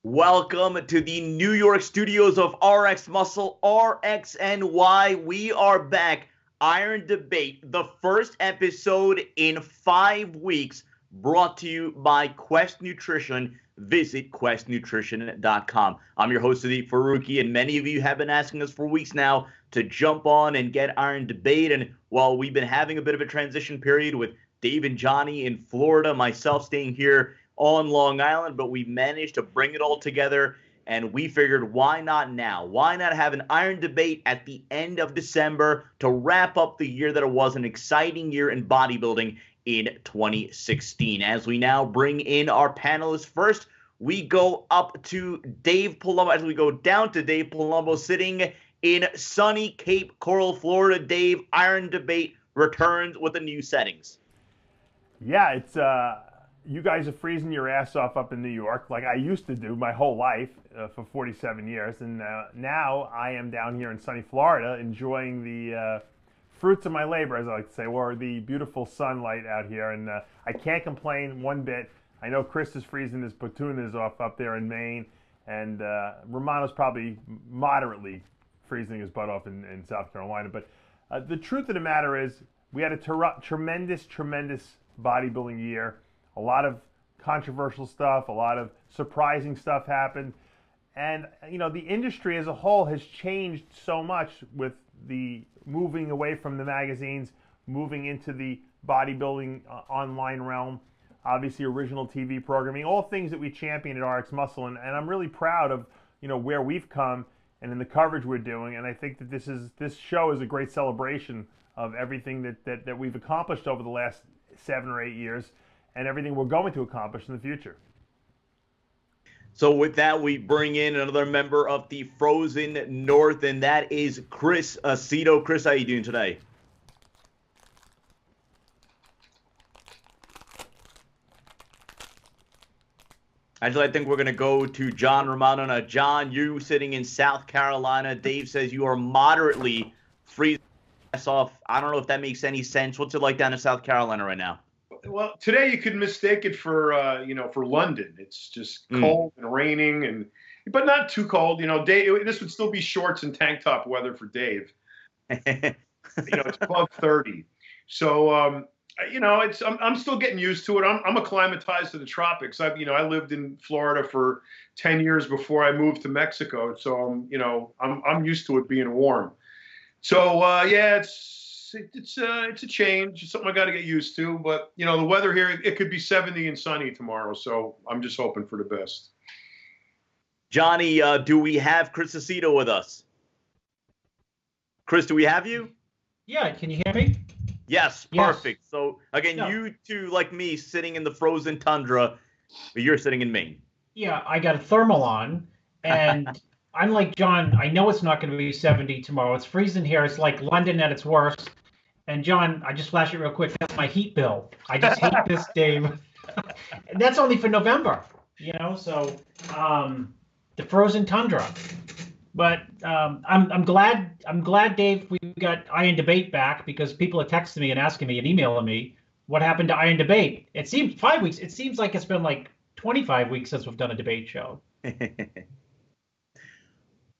Welcome to the New York studios of RX Muscle, RXNY. We are back. Iron Debate, the first episode in 5 weeks, brought to you by Quest Nutrition. Visit questnutrition.com. I'm your host, Heath Faruqi, and many of you have been asking us for weeks now to jump on and get Iron Debate. And while we've been having a bit of a transition period with Dave and Johnny in Florida, myself staying here on Long Island, but we managed to bring it all together, and we figured, why not now? Why not have an Iron Debate at the end of December to wrap up the year that it was, an exciting year in bodybuilding in 2016. As we now bring in our panelists, first we go up to Dave Palumbo, as we go down to Dave Palumbo sitting in sunny Cape Coral, Florida. Dave, Iron Debate returns with the new settings. Yeah, it's you guys are freezing your ass off up in New York, like I used to do my whole life for 47 years. And now I am down here in sunny Florida enjoying the fruits of my labor, as I like to say, or the beautiful sunlight out here. And I can't complain one bit. I know Chris is freezing his platoon off up there in Maine. And Romano's probably moderately freezing his butt off in South Carolina. But the truth of the matter is we had a tremendous bodybuilding year. A lot of controversial stuff, a lot of surprising stuff happened. And, you know, the industry as a whole has changed so much with the moving away from the magazines, moving into the bodybuilding online realm, obviously original TV programming, all things that we champion at RX Muscle. And I'm really proud of, you know, where we've come and in the coverage we're doing. And I think that this show is a great celebration of everything that we've accomplished over the last 7 or 8 years, and everything we're going to accomplish in the future. So with that, we bring in another member of the Frozen North, and that is Chris Aceto. Chris, how are you doing today? Actually, I think we're going to go to John Romano. Now, John, you sitting in South Carolina. Dave says you are moderately freezing off. I don't know if that makes any sense. What's it like down in South Carolina right now? Well, today you could mistake it for for London. It's just cold and raining, but not too cold. You know, Dave, this would still be shorts and tank top weather for Dave. It's above 30. So, I'm still getting used to it. I'm acclimatized to the tropics. I lived in Florida for 10 years before I moved to Mexico. So, I'm used to it being warm. So, it's a change. It's something I got to get used to. But, the weather here, it could be 70 and sunny tomorrow. So I'm just hoping for the best. Johnny, do we have Chris Aceto with us? Chris, do we have you? Yeah, can you hear me? Yes, perfect. Yes. So, again, You two, like me, sitting in the frozen tundra, but you're sitting in Maine. Yeah, I got a thermal on, and I'm like John, I know it's not going to be 70 tomorrow. It's freezing here. It's like London at its worst. And John, I just flash it real quick. That's my heat bill. I just hate this, Dave. And that's only for November, so the frozen tundra. But I'm glad, Dave, we got Iron Debate back, because people are texting me and asking me and emailing me what happened to Iron Debate. It seems 5 weeks. It seems like it's been like 25 weeks since we've done a debate show.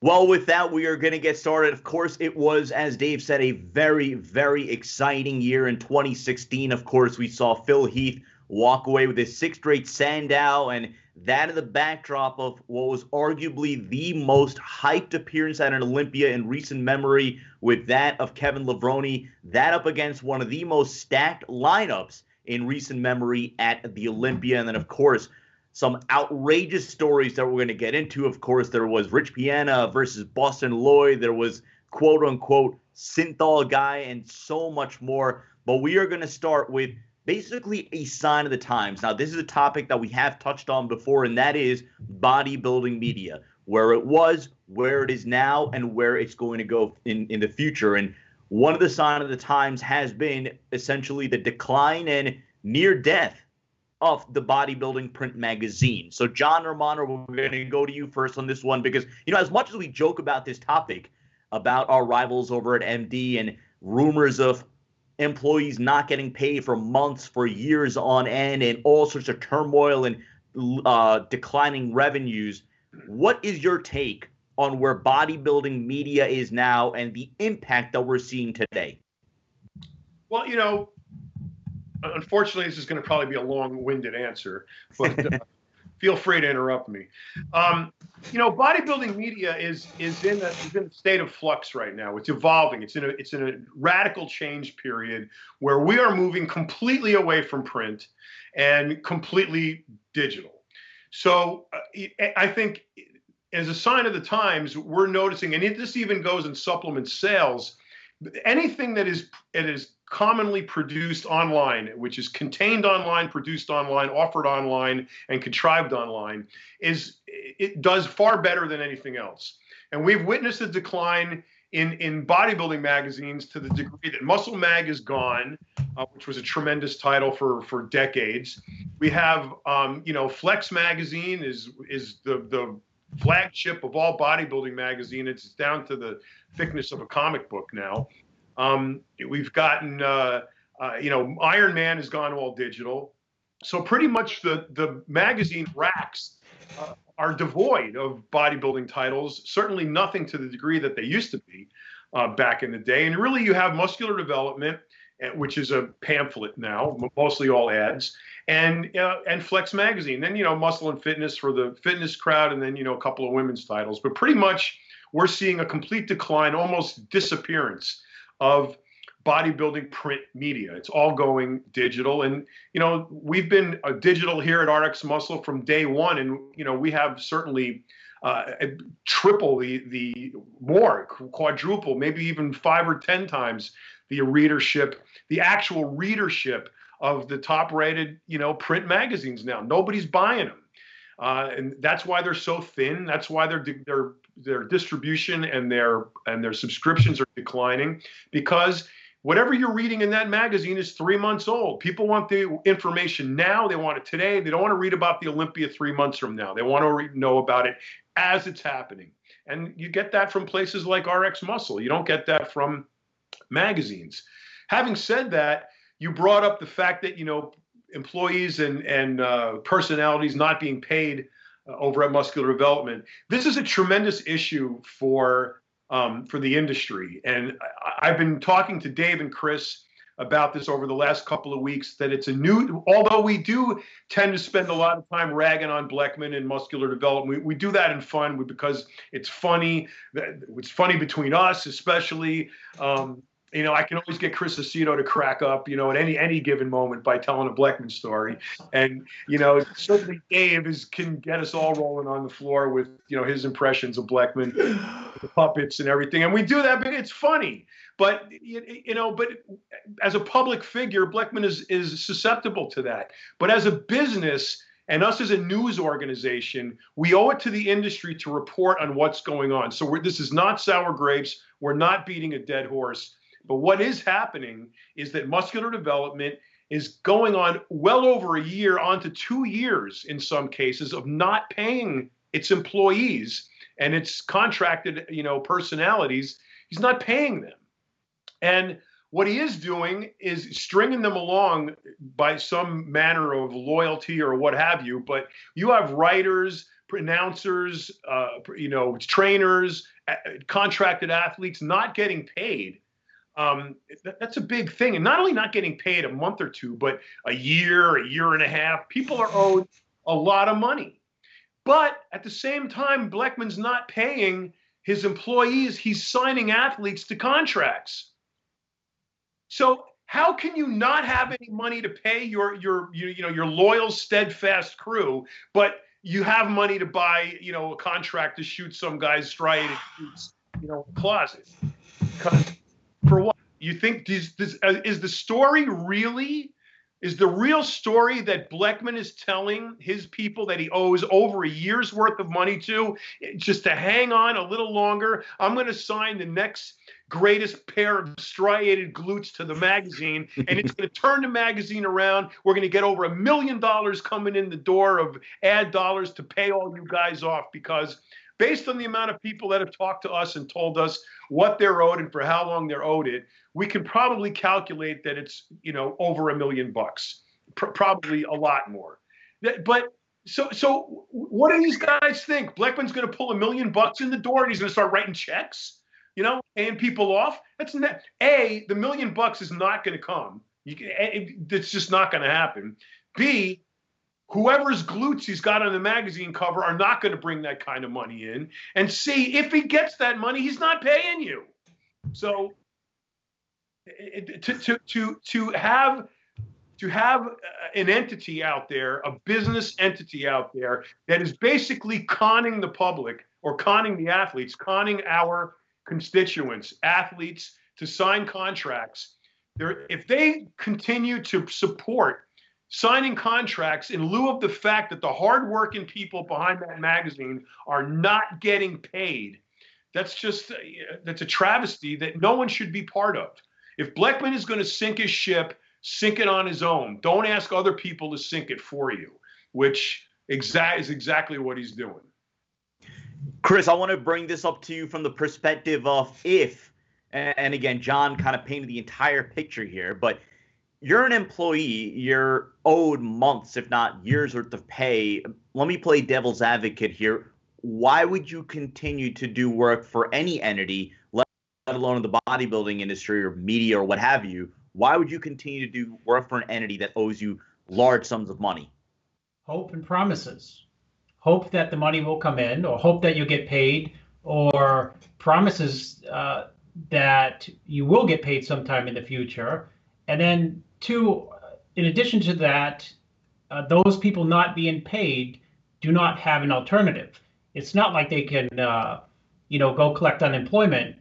Well, with that, we are going to get started. Of course, it was, as Dave said, a very, very exciting year in 2016. Of course, we saw Phil Heath walk away with his 6th straight Sandow, and that in the backdrop of what was arguably the most hyped appearance at an Olympia in recent memory, with that of Kevin Levrone, that up against one of the most stacked lineups in recent memory at the Olympia. And then, of course, some outrageous stories that we're going to get into. Of course, there was Rich Piana versus Boston Lloyd. There was quote-unquote Synthol guy and so much more. But we are going to start with basically a sign of the times. Now, this is a topic that we have touched on before, and that is bodybuilding media, where it was, where it is now, and where it's going to go in the future. And one of the signs of the times has been essentially the decline and near death of the bodybuilding print magazine. So, John Romano, we're going to go to you first on this one, because, as much as we joke about this topic, about our rivals over at MD and rumors of employees not getting paid for months, for years on end, and all sorts of turmoil and declining revenues, What is your take on where bodybuilding media is now and the impact that we're seeing today? Well, unfortunately, this is going to probably be a long-winded answer, but feel free to interrupt me. Bodybuilding media is in a state of flux right now. It's evolving. It's in a radical change period where we are moving completely away from print and completely digital. So I think as a sign of the times, we're noticing, and this even goes in supplement sales, anything that is commonly produced online, which is contained online, produced online, offered online, and contrived online, it does far better than anything else. And we've witnessed a decline in bodybuilding magazines to the degree that Muscle Mag is gone, which was a tremendous title for decades. We have, Flex Magazine is the flagship of all bodybuilding magazine. It's down to the thickness of a comic book now. We've gotten, Iron Man has gone all digital. So pretty much the magazine racks are devoid of bodybuilding titles, certainly nothing to the degree that they used to be back in the day. And really you have Muscular Development, which is a pamphlet now, mostly all ads, and Flex Magazine. Then, Muscle and Fitness for the fitness crowd, and then, a couple of women's titles. But pretty much we're seeing a complete decline, almost disappearance of bodybuilding print media. It's all going digital. And, we've been digital here at RX Muscle from day one. And, we have certainly triple quadruple, maybe even 5 or 10 times the readership, the actual readership of the top rated, print magazines now. Nobody's buying them. And that's why they're so thin. That's why their distribution and their subscriptions are declining, because whatever you're reading in that magazine is 3 months old. People want the information now. They want it today. They don't want to read about the Olympia 3 months from now. They want to know about it as it's happening. And you get that from places like RX Muscle. You don't get that from magazines. Having said that, you brought up the fact that, employees and personalities not being paid over at Muscular Development. This is a tremendous issue for the industry. And I've been talking to Dave and Chris about this over the last couple of weeks, that it's although we do tend to spend a lot of time ragging on Bleckman and Muscular Development, we do that in fun because it's funny. It's funny between us, especially. I can always get Chris Aceto to crack up, at any given moment by telling a Bleckman story. And, certainly Dave can get us all rolling on the floor with, his impressions of Bleckman, the puppets and everything. And we do that, but it's funny. But, but as a public figure, Bleckman is susceptible to that. But as a business and us as a news organization, we owe it to the industry to report on what's going on. So this is not sour grapes. We're not beating a dead horse. But what is happening is that Muscular Development is going on well over a year, on to 2 years in some cases, of not paying its employees and its contracted, personalities. He's not paying them. And what he is doing is stringing them along by some manner of loyalty or what have you. But you have writers, announcers, trainers, contracted athletes not getting paid. That's a big thing. And not only not getting paid a month or two, but a year and a half. People are owed a lot of money. But at the same time, Bleckman's not paying his employees. He's signing athletes to contracts. So how can you not have any money to pay your loyal, steadfast crew, but you have money to buy, a contract to shoot some guy's striated shoots, in a closet? Because for what? You think is the story really? Is the real story that Bleckman is telling his people that he owes over a year's worth of money to, just to hang on a little longer? I'm going to sign the next greatest pair of striated glutes to the magazine, and it's going to turn the magazine around. We're going to get over $1 million coming in the door of ad dollars to pay all you guys off, because based on the amount of people that have talked to us and told us what they're owed and for how long they're owed it, we can probably calculate that it's, over $1 million, probably a lot more. But So what do these guys think? Blackman's going to pull $1 million in the door and he's going to start writing checks, paying people off? That's not, A, the $1 million is not going to come. It's just not going to happen. B, whoever's glutes he's got on the magazine cover are not going to bring that kind of money in. And C, if he gets that money, he's not paying you. So to have an entity out there, a business entity out there that is basically conning the public or conning the athletes, conning our constituents, athletes, to sign contracts. If they continue to support signing contracts in lieu of the fact that the hardworking people behind that magazine are not getting paid, that's a travesty that no one should be part of. If Blackman is going to sink his ship, sink it on his own. Don't ask other people to sink it for you, which is exactly what he's doing. Chris, I want to bring this up to you from the perspective of if, and again, John kind of painted the entire picture here, but you're an employee, you're owed months, if not years worth of pay. Let me play devil's advocate here. Why would you continue to do work for any entity, let alone in the bodybuilding industry or media or what have you? Why would you continue to do work for an entity that owes you large sums of money? Hope and promises. Hope that the money will come in, or hope that you'll get paid, or promises that you will get paid sometime in the future. And then two, in addition to that, those people not being paid do not have an alternative. It's not like they can, go collect unemployment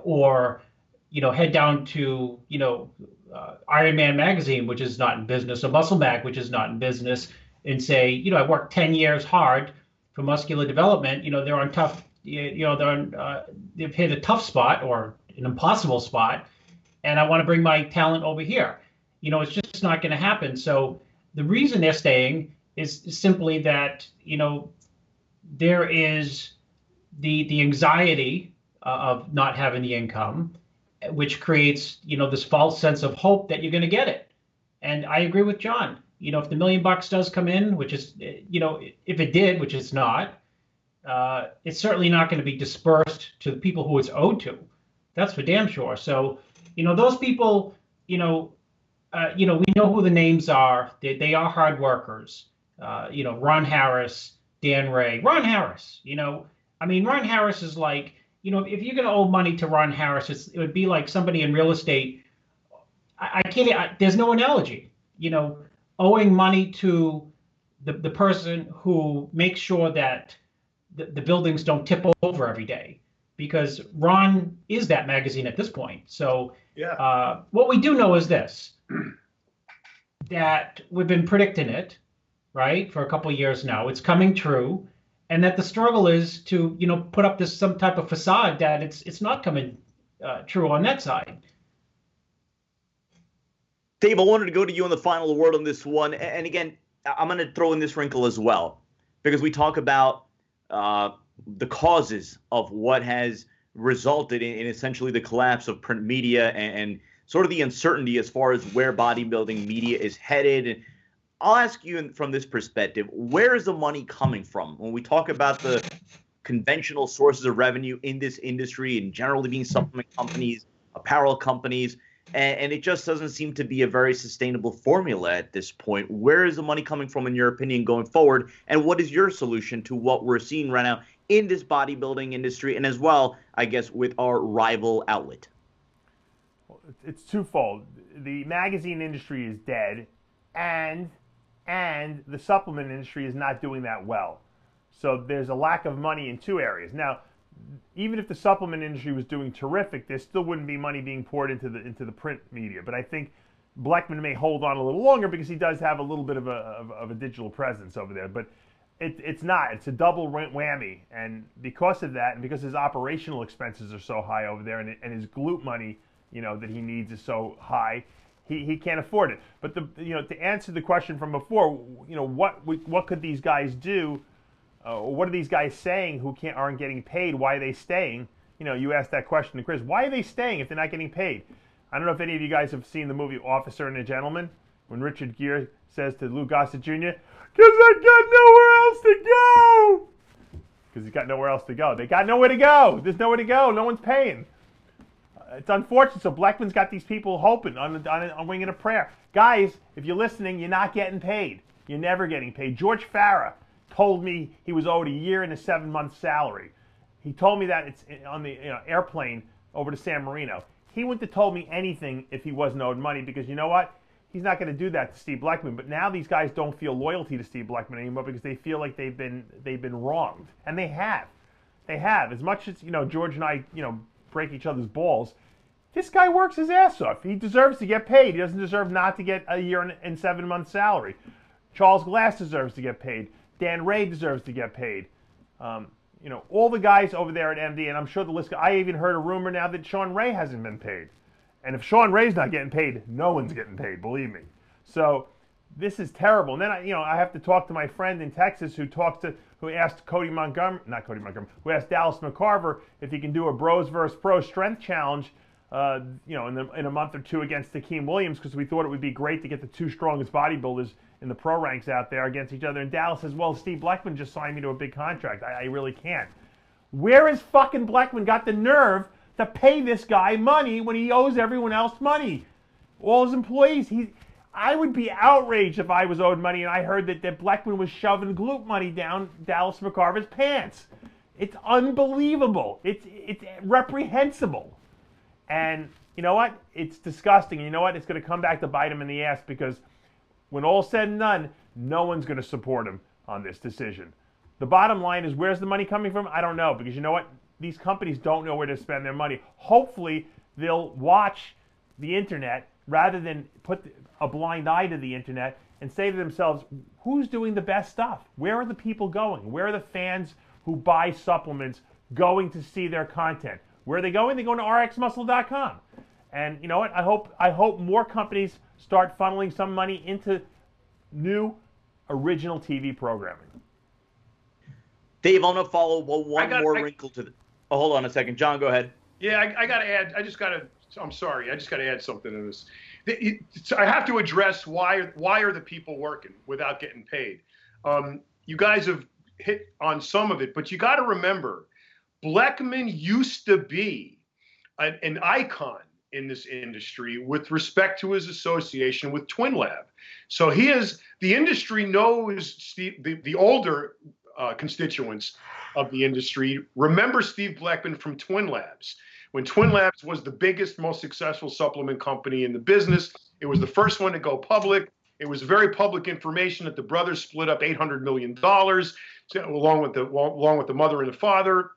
or, head down to, Iron Man magazine, which is not in business, or Muscle Mag, which is not in business, and say, I worked 10 years hard for muscular development. They're on tough, they've hit a tough spot or an impossible spot, and I want to bring my talent over here. It's just not going to happen. So the reason they're staying is simply that, there is the anxiety of not having the income, which creates, this false sense of hope that you're going to get it. And I agree with John. If the $1 million does come in, which is, if it did, which it's not, it's certainly not going to be dispersed to the people who it's owed to. That's for damn sure. So, those people, we know who the names are. They are hard workers. Ron Harris, Dan Ray, Ron Harris. Ron Harris is like, if you're going to owe money to Ron Harris, it would be like somebody in real estate. I can't. There's no analogy. Owing money to the person who makes sure that the buildings don't tip over every day, because Ron is that magazine at this point. So yeah. What we do know is this, that we've been predicting it, right, for a couple of years now. It's coming true. And that the struggle is to, put up some type of facade that it's not coming true on that side. Dave, I wanted to go to you on the final word on this one. And again, I'm going to throw in this wrinkle as well, because we talk about the causes of what has resulted in essentially the collapse of print media and sort of the uncertainty as far as where bodybuilding media is headed. I'll ask you from this perspective, where is the money coming from? When we talk about the conventional sources of revenue in this industry, and generally being supplement companies, apparel companies, and it just doesn't seem to be a very sustainable formula at this point. Where is the money coming from, in your opinion, going forward? And what is your solution to what we're seeing right now in this bodybuilding industry, and as well, I guess, with our rival outlet? Well, it's twofold. The magazine industry is dead, and the supplement industry is not doing that well. So there's a lack of money in two areas. Now, even if the supplement industry was doing terrific, there still wouldn't be money being poured into the print media. But I think Blackman may hold on a little longer because he does have a little bit of a digital presence over there. But it's not. It's a double whammy. And because of that, and because his operational expenses are so high over there, and his glute money, that he needs is so high, he can't afford it. But to answer the question from before, what could these guys do? What are these guys saying who aren't getting paid? Why are they staying? You asked that question to Chris. Why are they staying if they're not getting paid? I don't know if any of you guys have seen the movie Officer and a Gentleman when Richard Gere says to Lou Gossett Jr., "Because I got nowhere else to go." Because he's got nowhere else to go. They got nowhere to go. There's nowhere to go. No one's paying. It's unfortunate. So Bleckman's got these people hoping on winging a prayer. Guys, if you're listening, you're not getting paid. You're never getting paid. George Farah told me he was owed a year and a 7-month salary. He told me that it's on the airplane over to San Marino. He wouldn't have told me anything if he wasn't owed money, because you know what? He's not going to do that to Steve Bleckman. But now these guys don't feel loyalty to Steve Bleckman anymore because they feel like they've been wronged, and they have. They have. As much as George and I break each other's balls, this guy works his ass off. He deserves to get paid. He doesn't deserve not to get a year and 7 months salary. Charles Glass deserves to get paid. Dan Ray deserves to get paid. All the guys over there at MD, and I'm sure the list. I even heard a rumor now that Sean Ray hasn't been paid. And if Sean Ray's not getting paid, no one's getting paid, believe me. So this is terrible. And then I have to talk to my friend in Texas who asked who asked Dallas McCarver if he can do a Bros vs. Pros strength challenge, in a month or two against Akeem Williams, because we thought it would be great to get the 2 strongest bodybuilders in the pro ranks out there against each other. And Dallas says, well, Steve Bleckman just signed me to a big contract. I really can't. Where has fucking Bleckman got the nerve to pay this guy money when he owes everyone else money? All his employees. I would be outraged if I was owed money and I heard that Bleckman was shoving glute money down Dallas McCarver's pants. It's unbelievable. It's reprehensible. And you know what? It's disgusting. And you know what? It's going to come back to bite him in the ass, because when all's said and done, no one's going to support him on this decision. The bottom line is, where's the money coming from? I don't know, because you know what? These companies don't know where to spend their money. Hopefully, they'll watch the internet rather than put a blind eye to the internet and say to themselves, who's doing the best stuff? Where are the people going? Where are the fans who buy supplements going to see their content? Where are they going? They're going to rxmuscle.com. And you know what? I hope more companies start funneling some money into new original TV programming. Dave, I'm going to follow one more wrinkle to the... Oh, hold on a second. John, go ahead. Yeah, I got to add. I'm sorry. I just got to add something to this. I have to address why are the people working without getting paid? You guys have hit on some of it, but you got to remember, Bleckman used to be an icon in this industry with respect to his association with Twin Lab. So the industry knows the older constituents of the industry remember Steve Bleckman from Twin Labs. When Twin Labs was the biggest, most successful supplement company in the business, it was the first one to go public. It was very public information that the brothers split up $800 million, along with the mother and the father,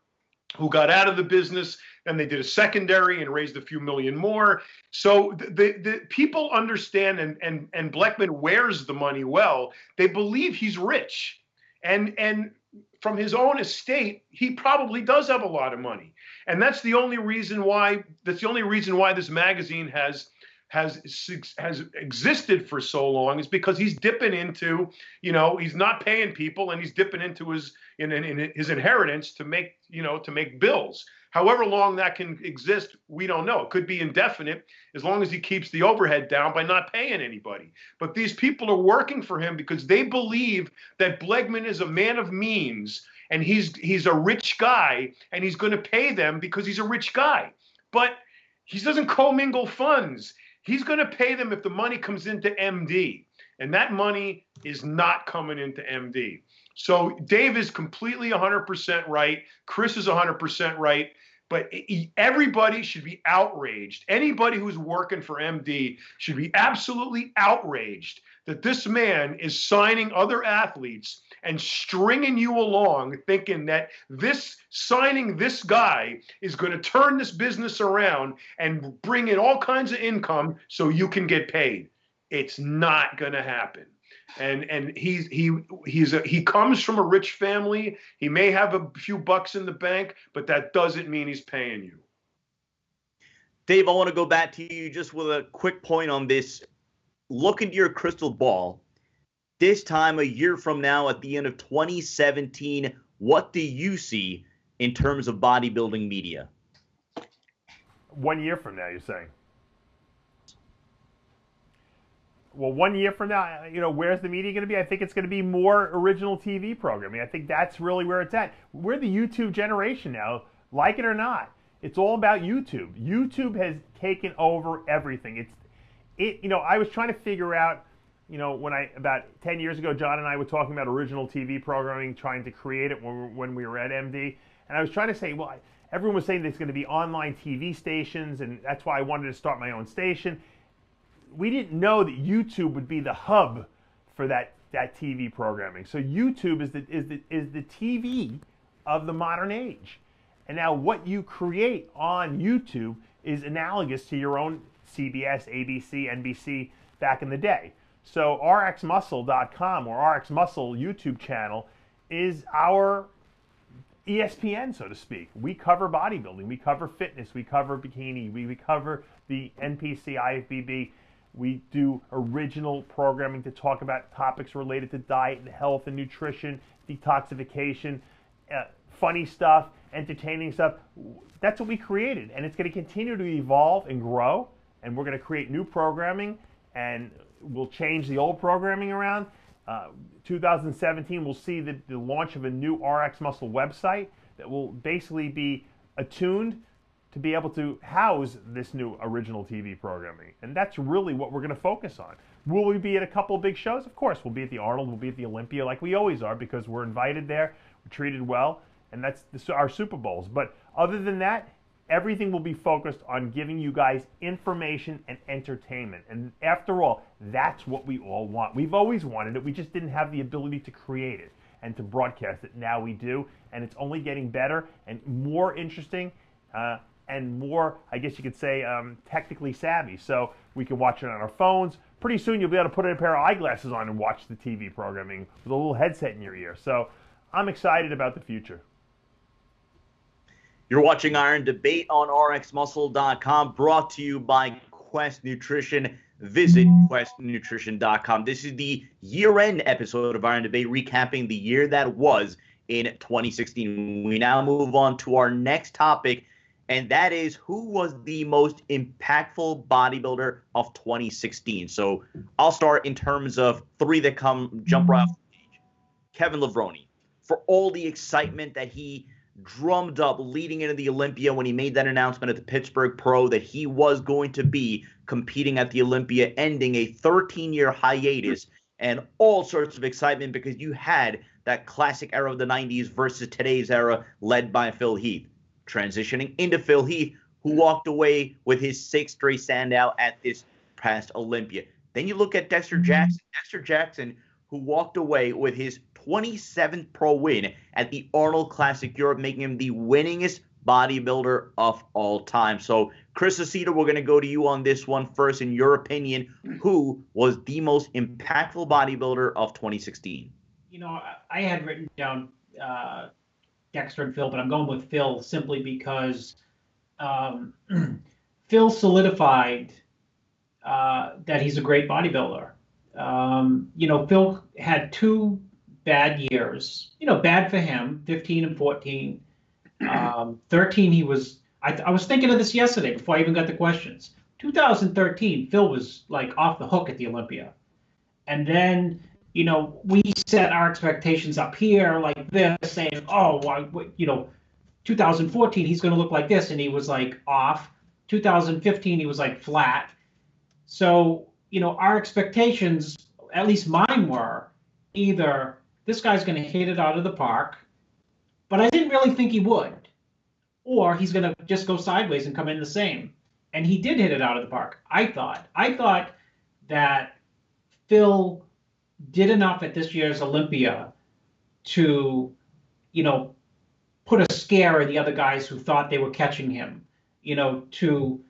who got out of the business. And they did a secondary and raised a few million more. So the people understand, and Bleckman wears the money well. They believe he's rich, and from his own estate, he probably does have a lot of money. And that's the only reason why this magazine has existed for so long, is because he's dipping into, he's not paying people, and he's dipping into his inheritance to make bills. However long that can exist, we don't know. It could be indefinite, as long as he keeps the overhead down by not paying anybody. But these people are working for him because they believe that Bleckman is a man of means, and he's a rich guy, and he's going to pay them because he's a rich guy. But he doesn't commingle funds. He's going to pay them if the money comes into MD, and that money is not coming into MD. So Dave is completely 100% right. Chris is 100% right. But everybody should be outraged. Anybody who's working for MD should be absolutely outraged that this man is signing other athletes and stringing you along, thinking that signing this guy is going to turn this business around and bring in all kinds of income so you can get paid. It's not going to happen. And he comes from a rich family. He may have a few bucks in the bank, but that doesn't mean he's paying you. Dave, I want to go back to you just with a quick point on this. Look into your crystal ball. This time, a year from now, at the end of 2017, what do you see in terms of bodybuilding media? 1 year from now, you're saying? well, 1 year from now, where's the media going to be? I think it's going to be more original TV programming. I think that's really where it's at. We're the YouTube generation now, like it or not. It's all about YouTube. YouTube has taken over everything. I was trying to figure out, about 10 years ago, John and I were talking about original TV programming, trying to create it when we were at MD. And I was trying to say, well, everyone was saying there's going to be online TV stations, and that's why I wanted to start my own station. We didn't know that YouTube would be the hub for that TV programming. So YouTube is the TV of the modern age. And now what you create on YouTube is analogous to your own CBS, ABC, NBC back in the day. So rxmuscle.com or rxmuscle YouTube channel is our ESPN, so to speak. We cover bodybuilding, we cover fitness, we cover bikini, we cover the NPC, IFBB. We do original programming to talk about topics related to diet and health and nutrition, detoxification, funny stuff, entertaining stuff. That's what we created, and it's going to continue to evolve and grow, and we're going to create new programming, and we'll change the old programming around. 2017, we'll see the launch of a new RX Muscle website that will basically be attuned to be able to house this new original TV programming. And that's really what we're going to focus on. Will we be at a couple of big shows? Of course. We'll be at the Arnold, we'll be at the Olympia, like we always are, because we're invited there, we're treated well, and that's our Super Bowls. But other than that, everything will be focused on giving you guys information and entertainment. And after all, that's what we all want. We've always wanted it. We just didn't have the ability to create it and to broadcast it. Now we do, and it's only getting better and more interesting and more, I guess you could say, technically savvy. So we can watch it on our phones. Pretty soon you'll be able to put a pair of eyeglasses on and watch the TV programming with a little headset in your ear. So I'm excited about the future. You're watching Iron Debate on rxmuscle.com, brought to you by Quest Nutrition. Visit questnutrition.com. This is the year-end episode of Iron Debate, recapping the year that was in 2016. We now move on to our next topic, and that is who was the most impactful bodybuilder of 2016. So I'll start in terms of three that jump right off the page. Kevin Levrone, for all the excitement that he drummed up leading into the Olympia when he made that announcement at the Pittsburgh Pro that he was going to be competing at the Olympia, ending a 13-year hiatus, and all sorts of excitement because you had that classic era of the 90s versus today's era led by Phil Heath. Transitioning into Phil Heath, who walked away with his 6th straight Sandow at this past Olympia. Then you look at Dexter Jackson, who walked away with his 27th pro win at the Arnold Classic Europe, making him the winningest bodybuilder of all time. So, Chris Aceto, we're going to go to you on this one first. In your opinion, who was the most impactful bodybuilder of 2016? I had written down Dexter and Phil, but I'm going with Phil simply because Phil solidified that he's a great bodybuilder. Phil had 2 bad years, bad for him, 15 and 14. 13, he was, I was thinking of this yesterday before I even got the questions. 2013, Phil was like off the hook at the Olympia. And then, we set our expectations up here like this, saying, 2014, he's going to look like this. And he was like off. 2015, he was like flat. So, our expectations, at least mine were, either this guy's going to hit it out of the park, but I didn't really think he would, or he's going to just go sideways and come in the same. And he did hit it out of the park, I thought. I thought that Phil did enough at this year's Olympia to, put a scare in the other guys who thought they were catching him, to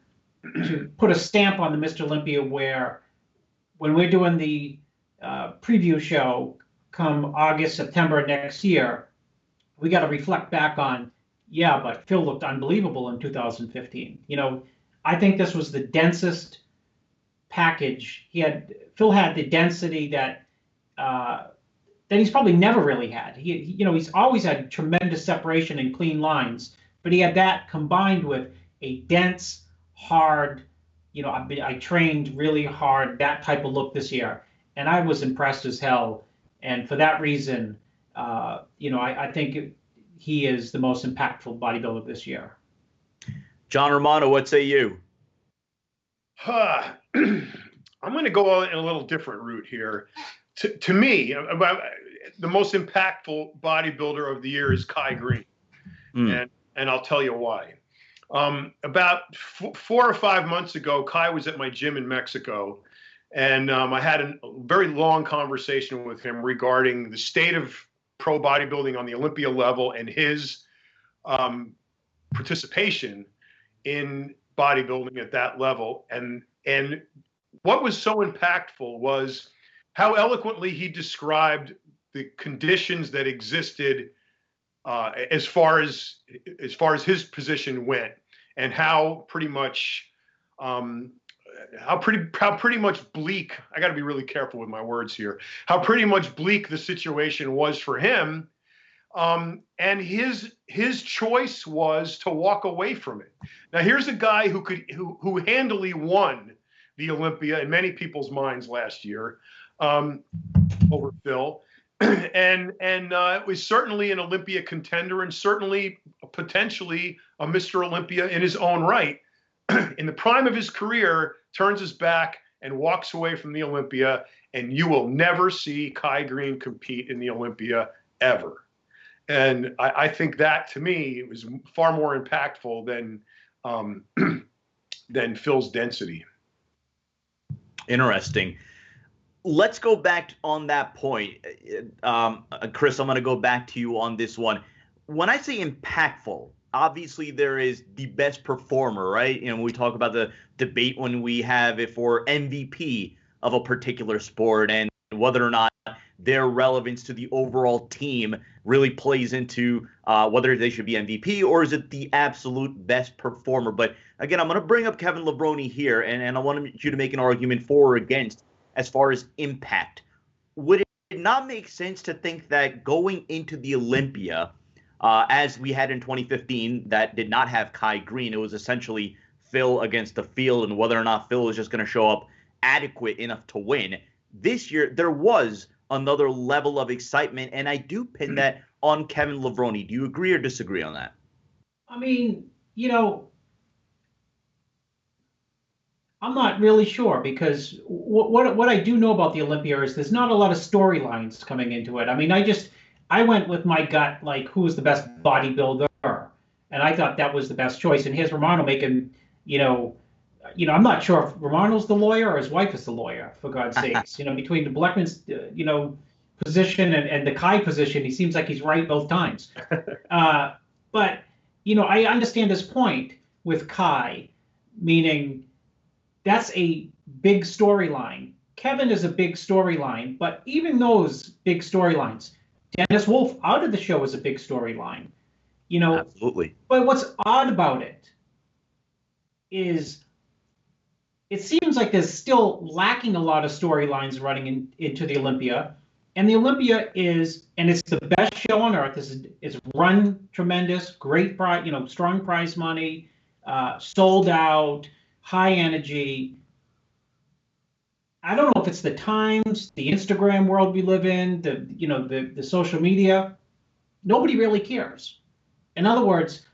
put a stamp on the Mr. Olympia where when we're doing the preview show come August, September next year, we got to reflect back on, but Phil looked unbelievable in 2015. I think this was the densest package. Phil had the density that he's probably never really had. He's always had tremendous separation and clean lines, but he had that combined with a dense, hard, I trained really hard, that type of look this year, and I was impressed as hell. And for that reason, I think he is the most impactful bodybuilder this year. John Romano, what say you? I'm going to go in a little different route here. To me, about the most impactful bodybuilder of the year is Kai Green, and I'll tell you why. About 4 or 5 months ago, Kai was at my gym in Mexico, and I had a very long conversation with him regarding the state of pro bodybuilding on the Olympia level and his participation in bodybuilding at that level. And what was so impactful was how eloquently he described the conditions that existed as far as his position went, and how pretty much bleak, I got to be really careful with my words here, how pretty much bleak the situation was for him. And his choice was to walk away from it. Now, here's a guy who handily won the Olympia in many people's minds last year over Phil, and was certainly an Olympia contender, and certainly potentially a Mr. Olympia in his own right. In the prime of his career, turns his back and walks away from the Olympia, and you will never see Kai Green compete in the Olympia ever. And I think that, to me, was far more impactful than Phil's density. Interesting. Let's go back on that point. Chris, I'm going to go back to you on this one. When I say impactful, obviously there is the best performer, right? We talk about the debate when we have it for MVP of a particular sport and whether or not their relevance to the overall team really plays into whether they should be MVP or is it the absolute best performer. But again, I'm going to bring up Kevin Levrone here, and I want you to make an argument for or against as far as impact. Would it not make sense to think that going into the Olympia, as we had in 2015, that did not have Kai Green, it was essentially Phil against the field and whether or not Phil was just going to show up adequate enough to win. This year, there was another level of excitement, and I do pin that on Kevin Levrone. Do you agree or disagree on that? I mean, I'm not really sure, because what I do know about the Olympia is there's not a lot of storylines coming into it. I mean, I went with my gut, like, who was the best bodybuilder, and I thought that was the best choice. And here's Romano making, I'm not sure if Romano's the lawyer or his wife is the lawyer, for God's sakes. Between the Bleckman's, position and the Kai position, he seems like he's right both times. But, I understand his point with Kai, meaning that's a big storyline. Kevin is a big storyline, but even those big storylines, Dennis Wolf out of the show is a big storyline. Absolutely. But what's odd about it is it seems like there's still lacking a lot of storylines running into the Olympia. And the Olympia is, and it's the best show on earth. It's run tremendous, great prize, strong prize money, sold out, high energy. I don't know if it's the times, the Instagram world we live in, the social media. Nobody really cares. In other words,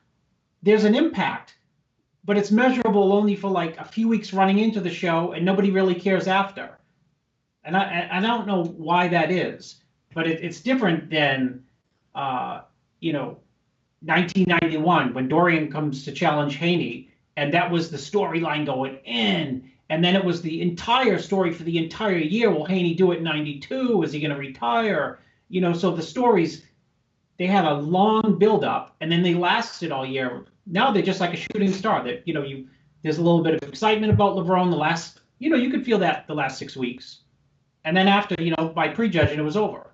there's an impact, but it's measurable only for like a few weeks running into the show, and nobody really cares after. And I don't know why that is, but it's different than 1991 when Dorian comes to challenge Haney, and that was the storyline going in. And then it was the entire story for the entire year. Will Haney do it in 92? Is he going to retire? So the stories, they had a long build-up, and then they lasted all year. Now they're just like a shooting star. That there's a little bit of excitement about Levrone the last, you could feel that the last 6 weeks. And then after, by prejudging, it was over.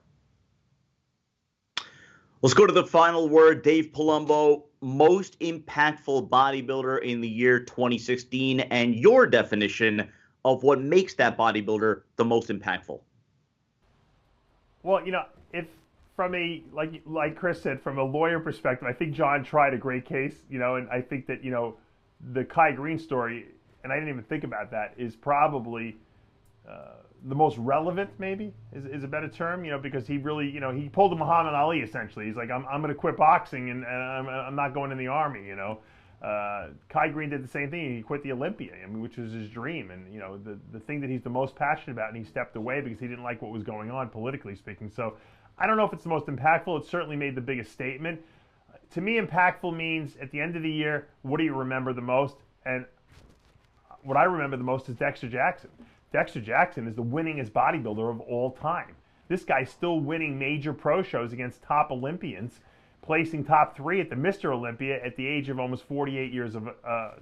Let's go to the final word. Dave Palumbo, most impactful bodybuilder in the year 2016, and your definition of what makes that bodybuilder the most impactful. Well, if from a, like Chris said, from a lawyer perspective, I think John tried a great case, and I think that, the Kai Green story, and I didn't even think about that, is probably the most relevant, maybe, is a better term, because he really, he pulled a Muhammad Ali, essentially. He's like, I'm going to quit boxing, and I'm not going in the Army, Kai Green did the same thing. He quit the Olympia, which was his dream, and, the thing that he's the most passionate about, and he stepped away because he didn't like what was going on, politically speaking. So I don't know if it's the most impactful. It certainly made the biggest statement. To me, impactful means at the end of the year, what do you remember the most? And what I remember the most is Dexter Jackson. Dexter Jackson is the winningest bodybuilder of all time. This guy's still winning major pro shows against top Olympians, placing top 3 at the Mr. Olympia at the age of almost 48 years of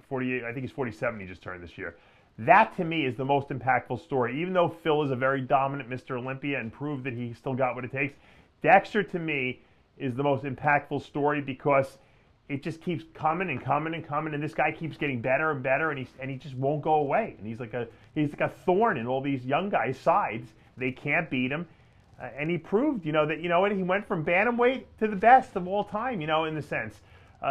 48. I think he's 47. He just turned this year. That to me is the most impactful story. Even though Phil is a very dominant Mr. Olympia and proved that he still got what it takes, Dexter to me is the most impactful story because it just keeps coming and coming and coming, and this guy keeps getting better and better, and he just won't go away. And he's like a thorn in all these young guys' sides. They can't beat him, and he proved, that he went from bantamweight to the best of all time, in the sense.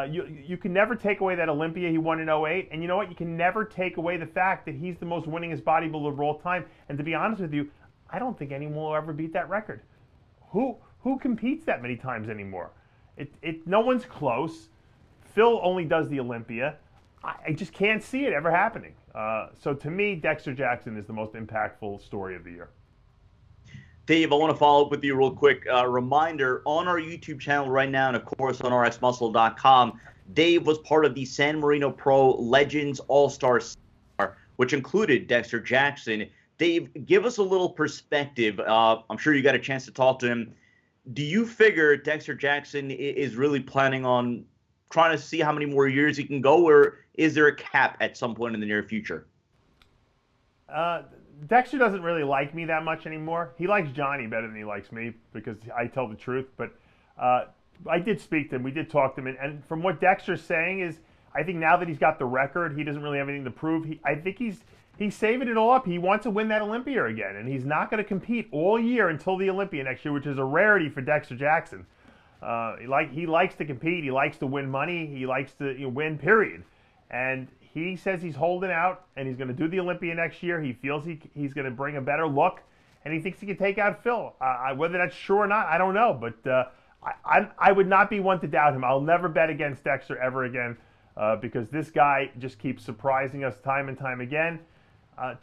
You can never take away that Olympia he won in '08, and you know what? You can never take away the fact that he's the most winningest bodybuilder of all time. And to be honest with you, I don't think anyone will ever beat that record. Who competes that many times anymore? No one's close. Phil only does the Olympia. I just can't see it ever happening. So to me, Dexter Jackson is the most impactful story of the year. Dave, I want to follow up with you real quick. Reminder, on our YouTube channel right now, and of course on rsmuscle.com, Dave was part of the San Marino Pro Legends All-Star, which included Dexter Jackson. Dave, give us a little perspective. I'm sure you got a chance to talk to him. Do you figure Dexter Jackson is really planning on trying to see how many more years he can go, or is there a cap at some point in the near future? Dexter doesn't really like me that much anymore. He likes Johnny better than he likes me because I tell the truth. But I did speak to him. We did talk to him. And from what Dexter's saying is, I think now that he's got the record, he doesn't really have anything to prove. I think he's saving it all up. He wants to win that Olympia again. And he's not going to compete all year until the Olympia next year, which is a rarity for Dexter Jackson. He likes to compete. He likes to win money. He likes to win, period. And he says he's holding out, and he's going to do the Olympia next year. He feels he's going to bring a better look, and he thinks he can take out Phil. Whether that's true or not, I don't know. But I would not be one to doubt him. I'll never bet against Dexter ever again because this guy just keeps surprising us time and time again.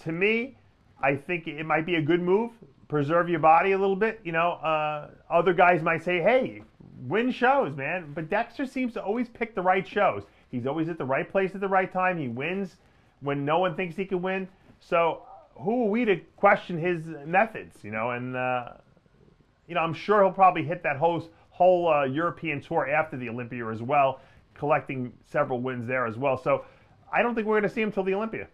To me, I think it might be a good move. Preserve your body a little bit. Other guys might say, hey, win shows, man. But Dexter seems to always pick the right shows. He's always at the right place at the right time. He wins when no one thinks he can win. So who are we to question his methods, And, I'm sure he'll probably hit that whole European tour after the Olympia as well, collecting several wins there as well. So I don't think we're going to see him till the Olympia.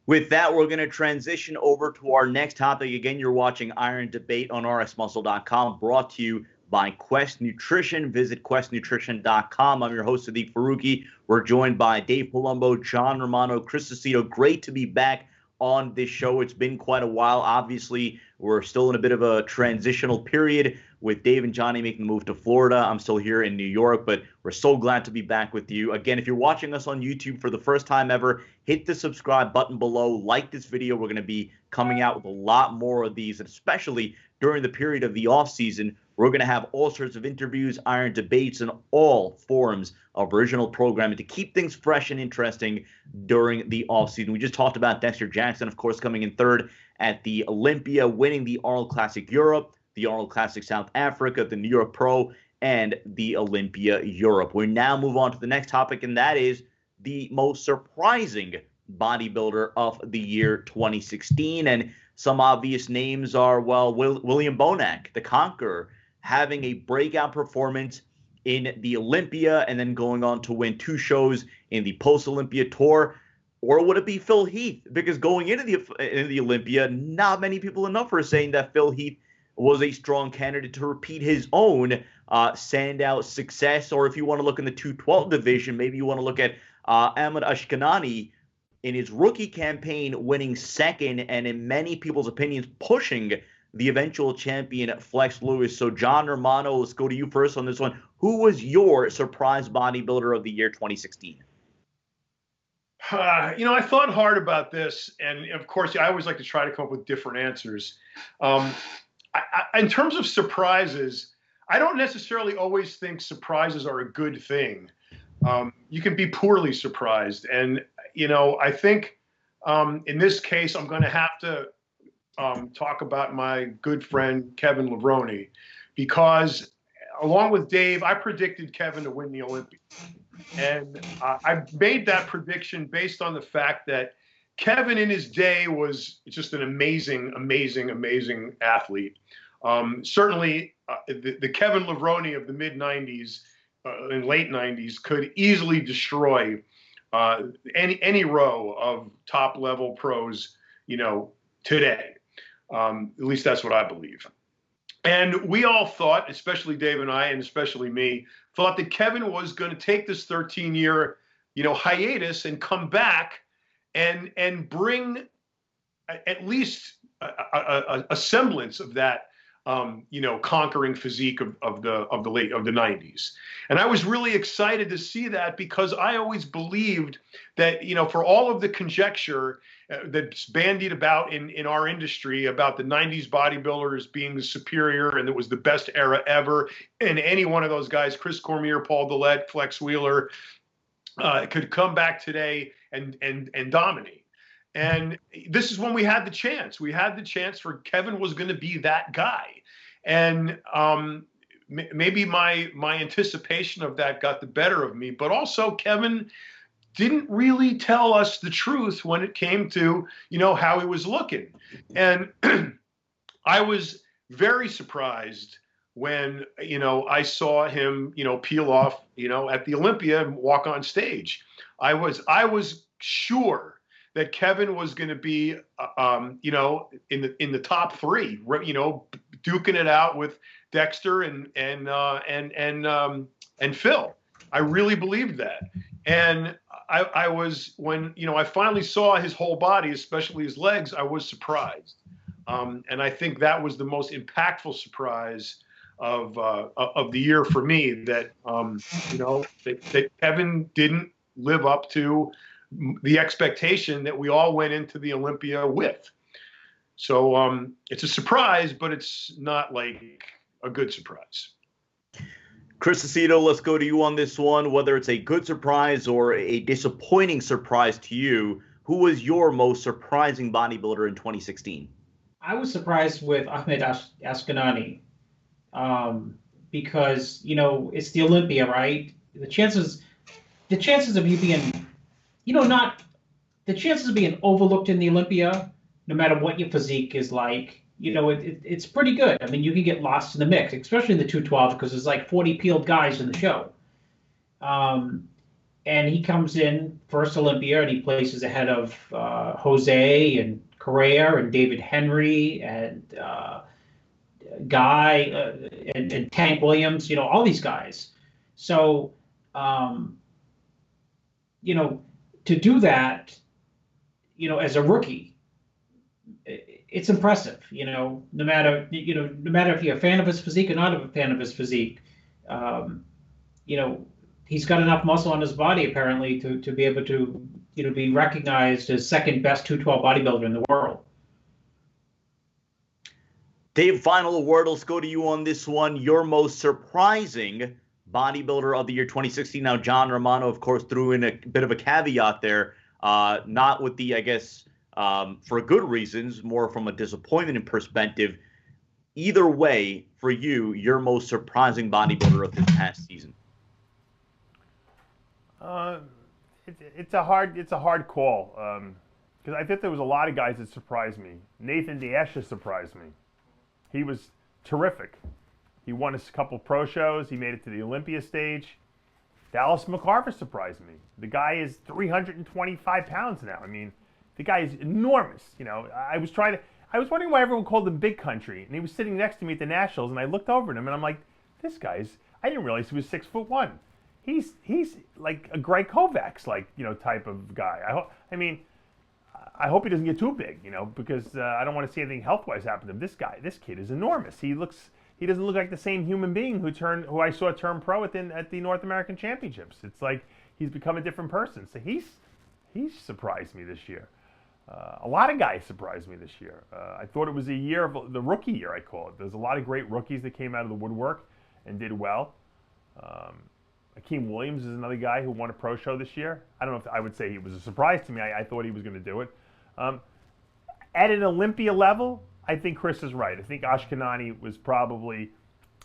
With that, we're going to transition over to our next topic. Again, you're watching Iron Debate on rsmuscle.com, brought to you by Quest Nutrition. Visit questnutrition.com. I'm your host, Sadiq Faruqi. We're joined by Dave Palumbo, John Romano, Chris Aceto. Great to be back on this show. It's been quite a while. Obviously, we're still in a bit of a transitional period with Dave and Johnny making the move to Florida. I'm still here in New York, but we're so glad to be back with you. Again, if you're watching us on YouTube for the first time ever, hit the subscribe button below. Like this video. We're going to be coming out with a lot more of these, especially during the period of the off season. We're going to have all sorts of interviews, iron debates, and all forms of original programming to keep things fresh and interesting during the offseason. We just talked about Dexter Jackson, of course, coming in third at the Olympia, winning the Arnold Classic Europe, the Arnold Classic South Africa, the New York Pro, and the Olympia Europe. We now move on to the next topic, and that is the most surprising bodybuilder of the year 2016. And some obvious names are, William Bonac, the Conqueror, having a breakout performance in the Olympia and then going on to win 2 shows in the post-Olympia tour. Or would it be Phil Heath? Because going into the Olympia, not many people enough are saying that Phil Heath was a strong candidate to repeat his own Sandow success. Or if you want to look in the 212 division, maybe you want to look at Ahmed Ashkenani in his rookie campaign, winning second, and in many people's opinions, pushing the eventual champion Flex Lewis. So John Romano, let's go to you first on this one. Who was your surprise bodybuilder of the year 2016? I thought hard about this, and of course, I always like to try to come up with different answers. In terms of surprises, I don't necessarily always think surprises are a good thing. You can be poorly surprised, and I think in this case, I'm going to have to talk about my good friend Kevin Levrone, because along with Dave, I predicted Kevin to win the Olympics. And I made that prediction based on the fact that Kevin in his day was just an amazing, amazing, amazing athlete. Certainly, the Kevin Levrone of the mid-'90s and late '90s could easily destroy any row of top-level pros, today. At least that's what I believe. And we all thought, especially Dave and I, and especially me, thought that Kevin was going to take this 13-year, hiatus and come back and bring at least a semblance of that, conquering physique of the 90s. And I was really excited to see that, because I always believed that, for all of the conjecture that's bandied about in our industry about the 90s bodybuilders being superior and it was the best era ever, and any one of those guys, Chris Cormier, Paul Dillette, Flex Wheeler, could come back today and dominate. And this is when we had the chance. We had the chance for Kevin was going to be that guy. And maybe my anticipation of that got the better of me, but also Kevin didn't really tell us the truth when it came to, how he was looking. And I was very surprised when, I saw him, peel off, at the Olympia and walk on stage. I was sure that Kevin was going to be, in the top three, duking it out with Dexter and Phil. I really believed that. And I was, when, I finally saw his whole body, especially his legs, I was surprised. And I think that was the most impactful surprise of the year for me, that, that Kevin didn't live up to the expectation that we all went into the Olympia with. So it's a surprise, but it's not like a good surprise. Chris Aceto, let's go to you on this one. Whether it's a good surprise or a disappointing surprise to you, who was your most surprising bodybuilder in 2016? I was surprised with Ahmed Askanani, because it's the Olympia, right? The chances of you being, the chances of being overlooked in the Olympia, no matter what your physique is like, it's pretty good. I mean, you can get lost in the mix, especially in the 212, because there's like 40 peeled guys in the show. And he comes in first Olympia, and he places ahead of Jose and Correa and David Henry and Guy and Tank Williams, all these guys. So, to do that, as a rookie, it's impressive, no matter if you're a fan of his physique or not a fan of his physique. He's got enough muscle on his body apparently to be able to, be recognized as second best 212 bodybuilder in the world. Dave, final word. Let's go to you on this one. Your most surprising bodybuilder of the year 2016. Now, John Romano, of course, threw in a bit of a caveat there, not with the, I guess, for good reasons, more from a disappointment perspective. Either way, for you, your most surprising bodybuilder of this past season. It's a hard call, because I think there was a lot of guys that surprised me. Nathan D'Asha surprised me. He was terrific. He won a couple pro shows. He made it to the Olympia stage. Dallas Macarthur surprised me. The guy is 325 pounds now. I mean, the guy is enormous. I was wondering why everyone called him Big Country, and he was sitting next to me at the Nationals, and I looked over at him, and I'm like, this guy's, I didn't realize he was 6'1". He's like a Greg Kovacs, type of guy. I hope he doesn't get too big, because I don't want to see anything health-wise happen to him. This kid is enormous. He doesn't look like the same human being who I saw turn pro at the North American Championships. It's like he's become a different person. So he surprised me this year. A lot of guys surprised me this year. I thought it was a year of the rookie year, I call it. There's a lot of great rookies that came out of the woodwork and did well. Akeem Williams is another guy who won a pro show this year. I don't know if I would say he was a surprise to me. I thought he was going to do it. At an Olympia level, I think Chris is right. I think Ashkenani was probably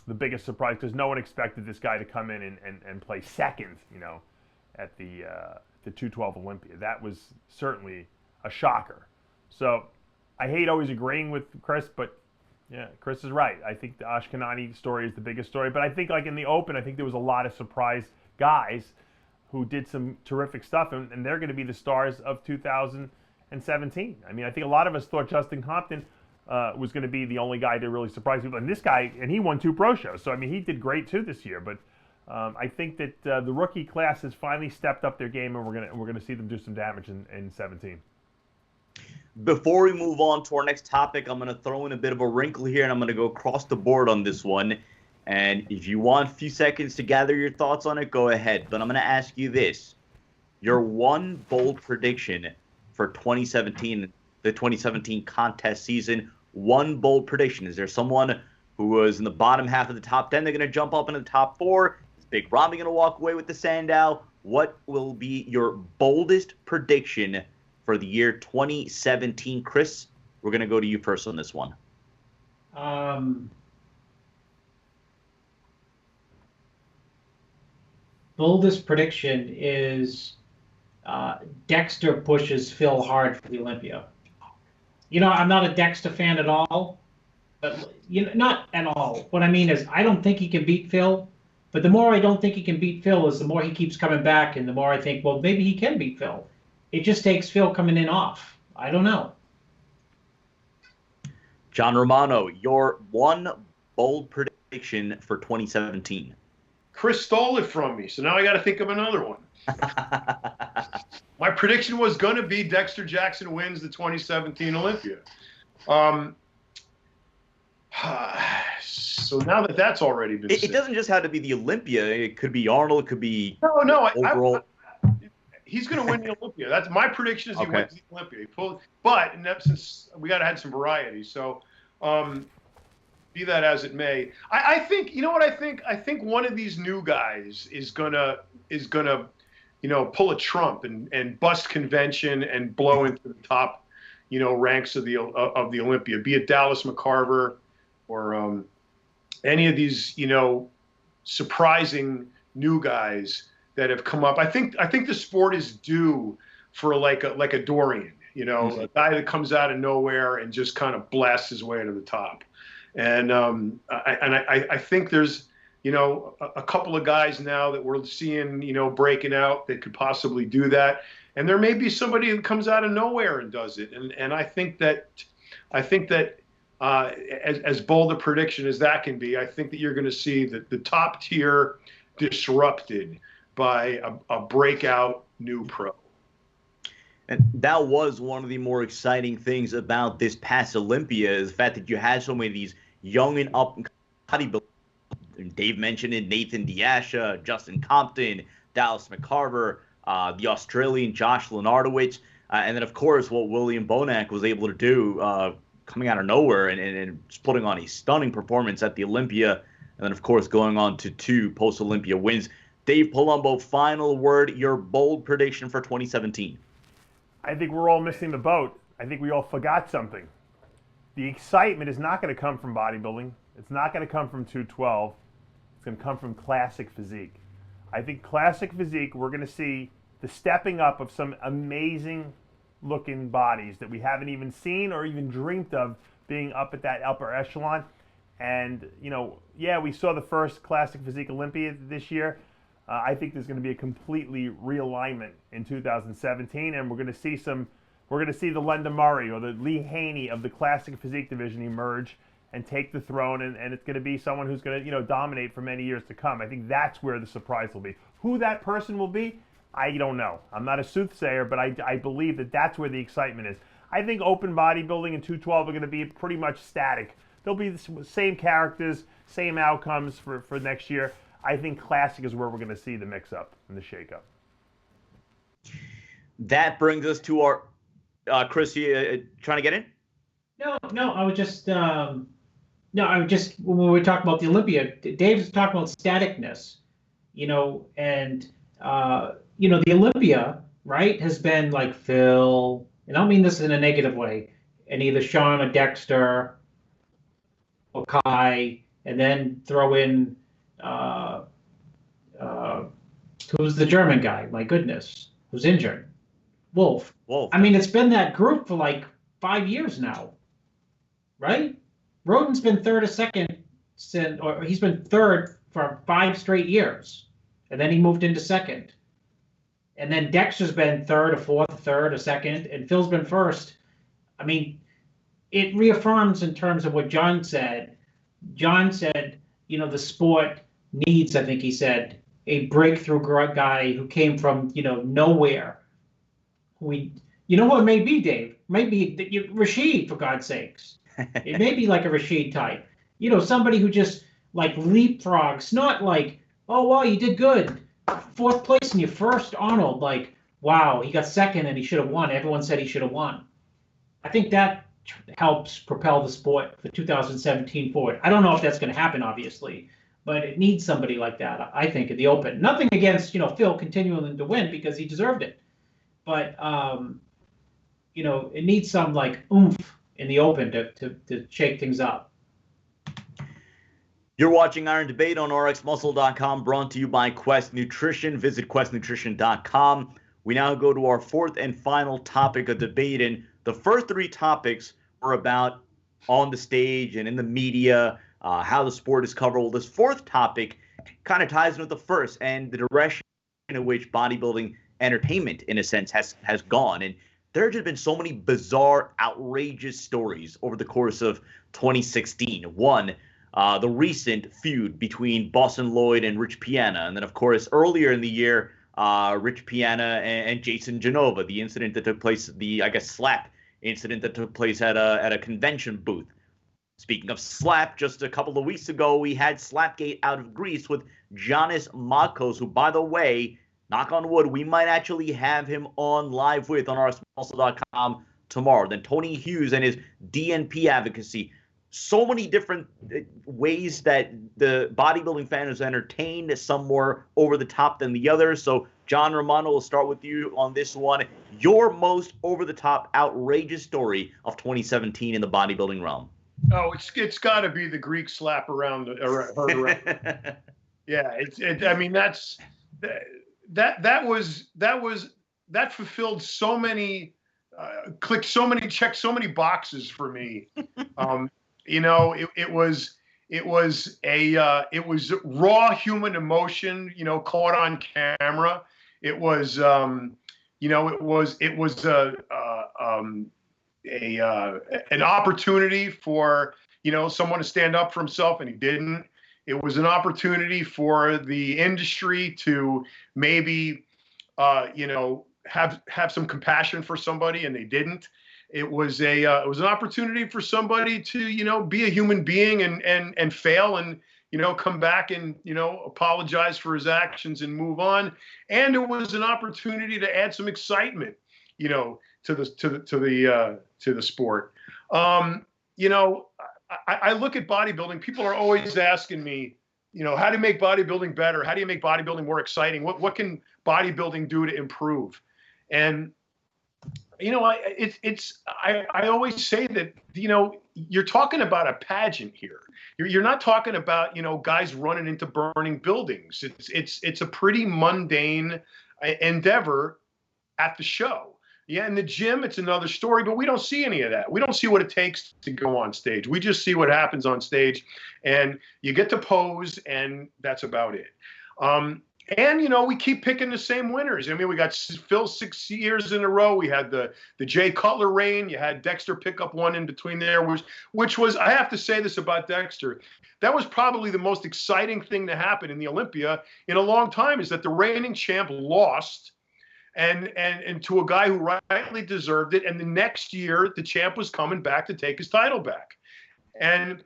the biggest surprise because no one expected this guy to come in and play second, at the 212 Olympia. That was certainly a shocker. So I hate always agreeing with Chris, but yeah, Chris is right. I think the Ashkenani story is the biggest story. But I think like in the Open, I think there was a lot of surprise guys who did some terrific stuff, and they're going to be the stars of 2017. I mean, I think a lot of us thought Justin Compton was going to be the only guy to really surprise people. And this guy, and he won 2 pro shows. So, I mean, he did great too this year. But I think that the rookie class has finally stepped up their game, and we're going to see them do some damage in 17. Before we move on to our next topic, I'm going to throw in a bit of a wrinkle here, and I'm going to go across the board on this one. And if you want a few seconds to gather your thoughts on it, go ahead. But I'm going to ask you this. Your one bold prediction for 2017, the 2017 contest season, one bold prediction. Is there someone who was in the bottom half of the top 10? They're going to jump up into the top 4. Is Big Ramy going to walk away with the Sandow? What will be your boldest prediction for the year 2017? Chris, we're going to go to you first on this one. Boldest prediction is Dexter pushes Phil hard for the Olympia. I'm not a Dexter fan at all, but not at all. What I mean is I don't think he can beat Phil, but the more I don't think he can beat Phil is the more he keeps coming back, and the more I think, well, maybe he can beat Phil. It just takes Phil coming in off. I don't know. John Romano, your one bold prediction for 2017. Chris stole it from me, so now I got to think of another one. My prediction was going to be Dexter Jackson wins the 2017 Olympia. So now that that's already been said. It doesn't just have to be the Olympia. It could be Arnold. It could be overall. He's going to win the Olympia. That's my prediction. Is he wins the Olympia. But in essence, we got to have some variety. So, be that as it may, I think what I think. I think one of these new guys is gonna pull a Trump and bust convention and blow into the top ranks of the Olympia. Be it Dallas Macarthur or any of these surprising new guys that have come up. I think the sport is due for like a Dorian, a guy that comes out of nowhere and just kind of blasts his way to the top. And I think there's a couple of guys now that we're seeing breaking out that could possibly do that. And there may be somebody that comes out of nowhere and does it. And I think that as bold a prediction as that can be, I think that you're going to see the top tier disrupted by a breakout new pro. And that was one of the more exciting things about this past Olympia, is the fact that you had so many of these young and up bodybuilders. Dave mentioned it, Nathan Diasha, Justin Compton, Dallas Macarthur, the Australian Josh Lenardowicz, and then, of course, what William Bonac was able to do coming out of nowhere and just putting on a stunning performance at the Olympia, and then, of course, going on to 2 post-Olympia wins. Dave Palumbo, final word, your bold prediction for 2017. I think we're all missing the boat. I think we all forgot something. The excitement is not going to come from bodybuilding. It's not going to come from 212. It's going to come from classic physique. I think classic physique, we're going to see the stepping up of some amazing looking bodies that we haven't even seen or even dreamed of being up at that upper echelon. And, we saw the first classic physique Olympia this year. I think there's going to be a completely realignment in 2017, and we're going to see the Lenda Murray or the Lee Haney of the classic physique division emerge and take the throne, and it's going to be someone who's going to dominate for many years to come. I think that's where the surprise will be. Who that person will be, I don't know. I'm not a soothsayer, but I believe that that's where the excitement is. I think open bodybuilding and 212 are going to be pretty much static. They'll be the same characters, same outcomes for next year. I think classic is where we're going to see the mix-up and the shake-up. that brings us to our Chris. You trying to get in? No, I was just when we were talking about the Olympia, Dave was talking about staticness, and the Olympia, right, has been like Phil, and I don't mean this in a negative way, and either Sean or Dexter or Kai, and then throw in who's the German guy? My goodness, who's injured? Wolf. I mean, it's been that group for like 5 years now, right? Roden's been third or second or he's been third for 5 straight years, and then he moved into second. And then Dexter's been third or fourth, third or second, and Phil's been first. I mean, it reaffirms in terms of what John said. John said, the sport needs, I think he said, a breakthrough guy who came from, nowhere. You know what it may be, Dave? Maybe Rashid, for God's sakes. It may be like a Rashid type. Somebody who just like leapfrogs, not like, oh, wow, you did good. 4th place in your first Arnold. Like, wow, he got second and he should have won. Everyone said he should have won. I think that helps propel the sport for 2017 forward. I don't know if that's going to happen, obviously, but it needs somebody like that, I think, at the Open. Nothing against, Phil continuing to win because he deserved it. But, it needs some, like, oomph in the Open to shake things up. You're watching Iron Debate on RxMuscle.com, brought to you by Quest Nutrition. Visit questnutrition.com. We now go to our 4th and final topic of debate, and the first 3 topics were about on the stage and in the media, how the sport is covered. Well, this 4th topic kind of ties in with the first, and the direction in which bodybuilding entertainment, in a sense, has gone. And there have just been so many bizarre, outrageous stories over the course of 2016. One, the recent feud between Boston Lloyd and Rich Piana. And then, of course, earlier in the year, Rich Piana and Jason Genova, the incident that took place, slap incident that took place at a convention booth. Speaking of slap, just a couple of weeks ago, we had Slapgate out of Greece with Giannis Makos, who, by the way, knock on wood, we might actually have him on live with on RxMuscle.com tomorrow. Then Tony Hughes and his DNP advocacy. So many different ways that the bodybuilding fan is entertained, some more over the top than the others. So, John Romano, we'll start with you on this one. Your most over the top, outrageous story of 2017 in the bodybuilding realm. Oh, it's got to be the Greek slap around. Yeah, I mean, that fulfilled so many, checked so many boxes for me. It was raw human emotion, caught on camera. It was, an opportunity for, someone to stand up for himself, and he didn't. It was an opportunity for the industry to maybe, have some compassion for somebody, and they didn't. It was an opportunity for somebody to, be a human being and fail and, come back and, apologize for his actions and move on. And it was an opportunity to add some excitement, to the sport. I look at bodybuilding. People are always asking me, how do you make bodybuilding better? How do you make bodybuilding more exciting? What can bodybuilding do to improve? And I always say that, you're talking about a pageant here. You're not talking about, guys running into burning buildings. It's a pretty mundane endeavor at the show. Yeah, in the gym, it's another story, but we don't see any of that. We don't see what it takes to go on stage. We just see what happens on stage, and you get to pose, and that's about it. And, we keep picking the same winners. I mean, we got Phil 6 years in a row. We had the Jay Cutler reign. You had Dexter pick up one in between there, which was, I have to say this about Dexter, that was probably the most exciting thing to happen in the Olympia in a long time, is that the reigning champ lost and to a guy who rightly deserved it. And the next year, the champ was coming back to take his title back. And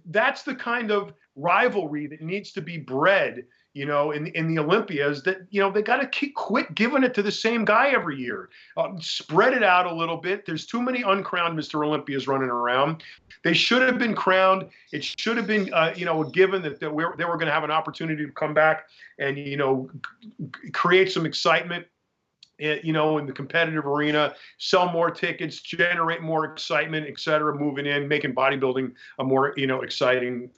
that's the kind of rivalry that needs to be bred, in the Olympias, that, they got to quit giving it to the same guy every year. Spread it out a little bit. There's too many uncrowned Mr. Olympias running around. They should have been crowned. It should have been, given that they were going to have an opportunity to come back and, create some excitement, in the competitive arena, sell more tickets, generate more excitement, et cetera, moving in, making bodybuilding a more, exciting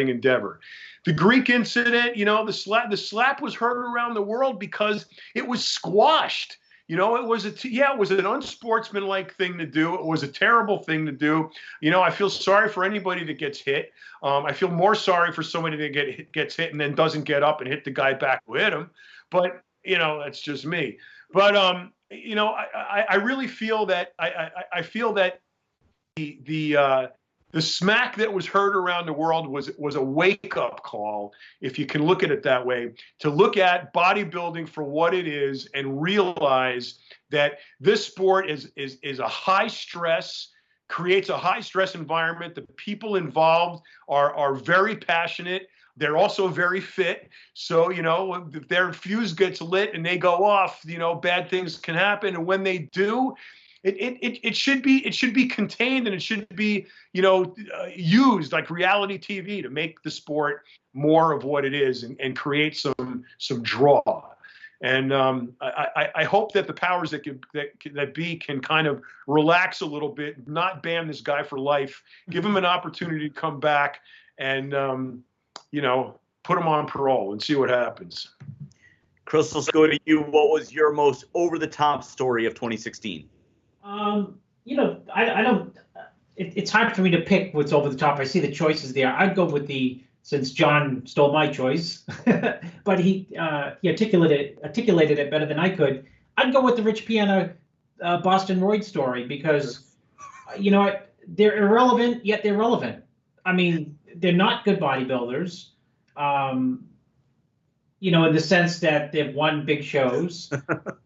endeavor. The Greek incident, the slap was heard around the world because it was squashed. It was an unsportsmanlike thing to do. It was a terrible thing to do. I feel sorry for anybody that gets hit. I feel more sorry for somebody that gets hit and then doesn't get up and hit the guy back who hit him. But, that's just me. But, I really feel that I feel that the smack that was heard around the world was a wake-up call, if you can look at it that way, to look at bodybuilding for what it is and realize that this sport is a high stress, creates a high stress environment. The people involved are very passionate. They're also very fit. So, if their fuse gets lit and they go off, bad things can happen. And when they do, it should be contained, and it should be, used like reality TV to make the sport more of what it is and create some draw. And I hope that the powers that be can kind of relax a little bit, not ban this guy for life, give him an opportunity to come back and, put him on parole and see what happens. Chris, let's go to you. What was your most over-the-top story of 2016? I don't. It's hard for me to pick what's over the top. I see the choices there. I'd go with since John stole my choice, but he articulated it better than I could. I'd go with the Rich Piana Boston Royd story because, they're irrelevant yet they're relevant. I mean, they're not good bodybuilders, in the sense that they've won big shows.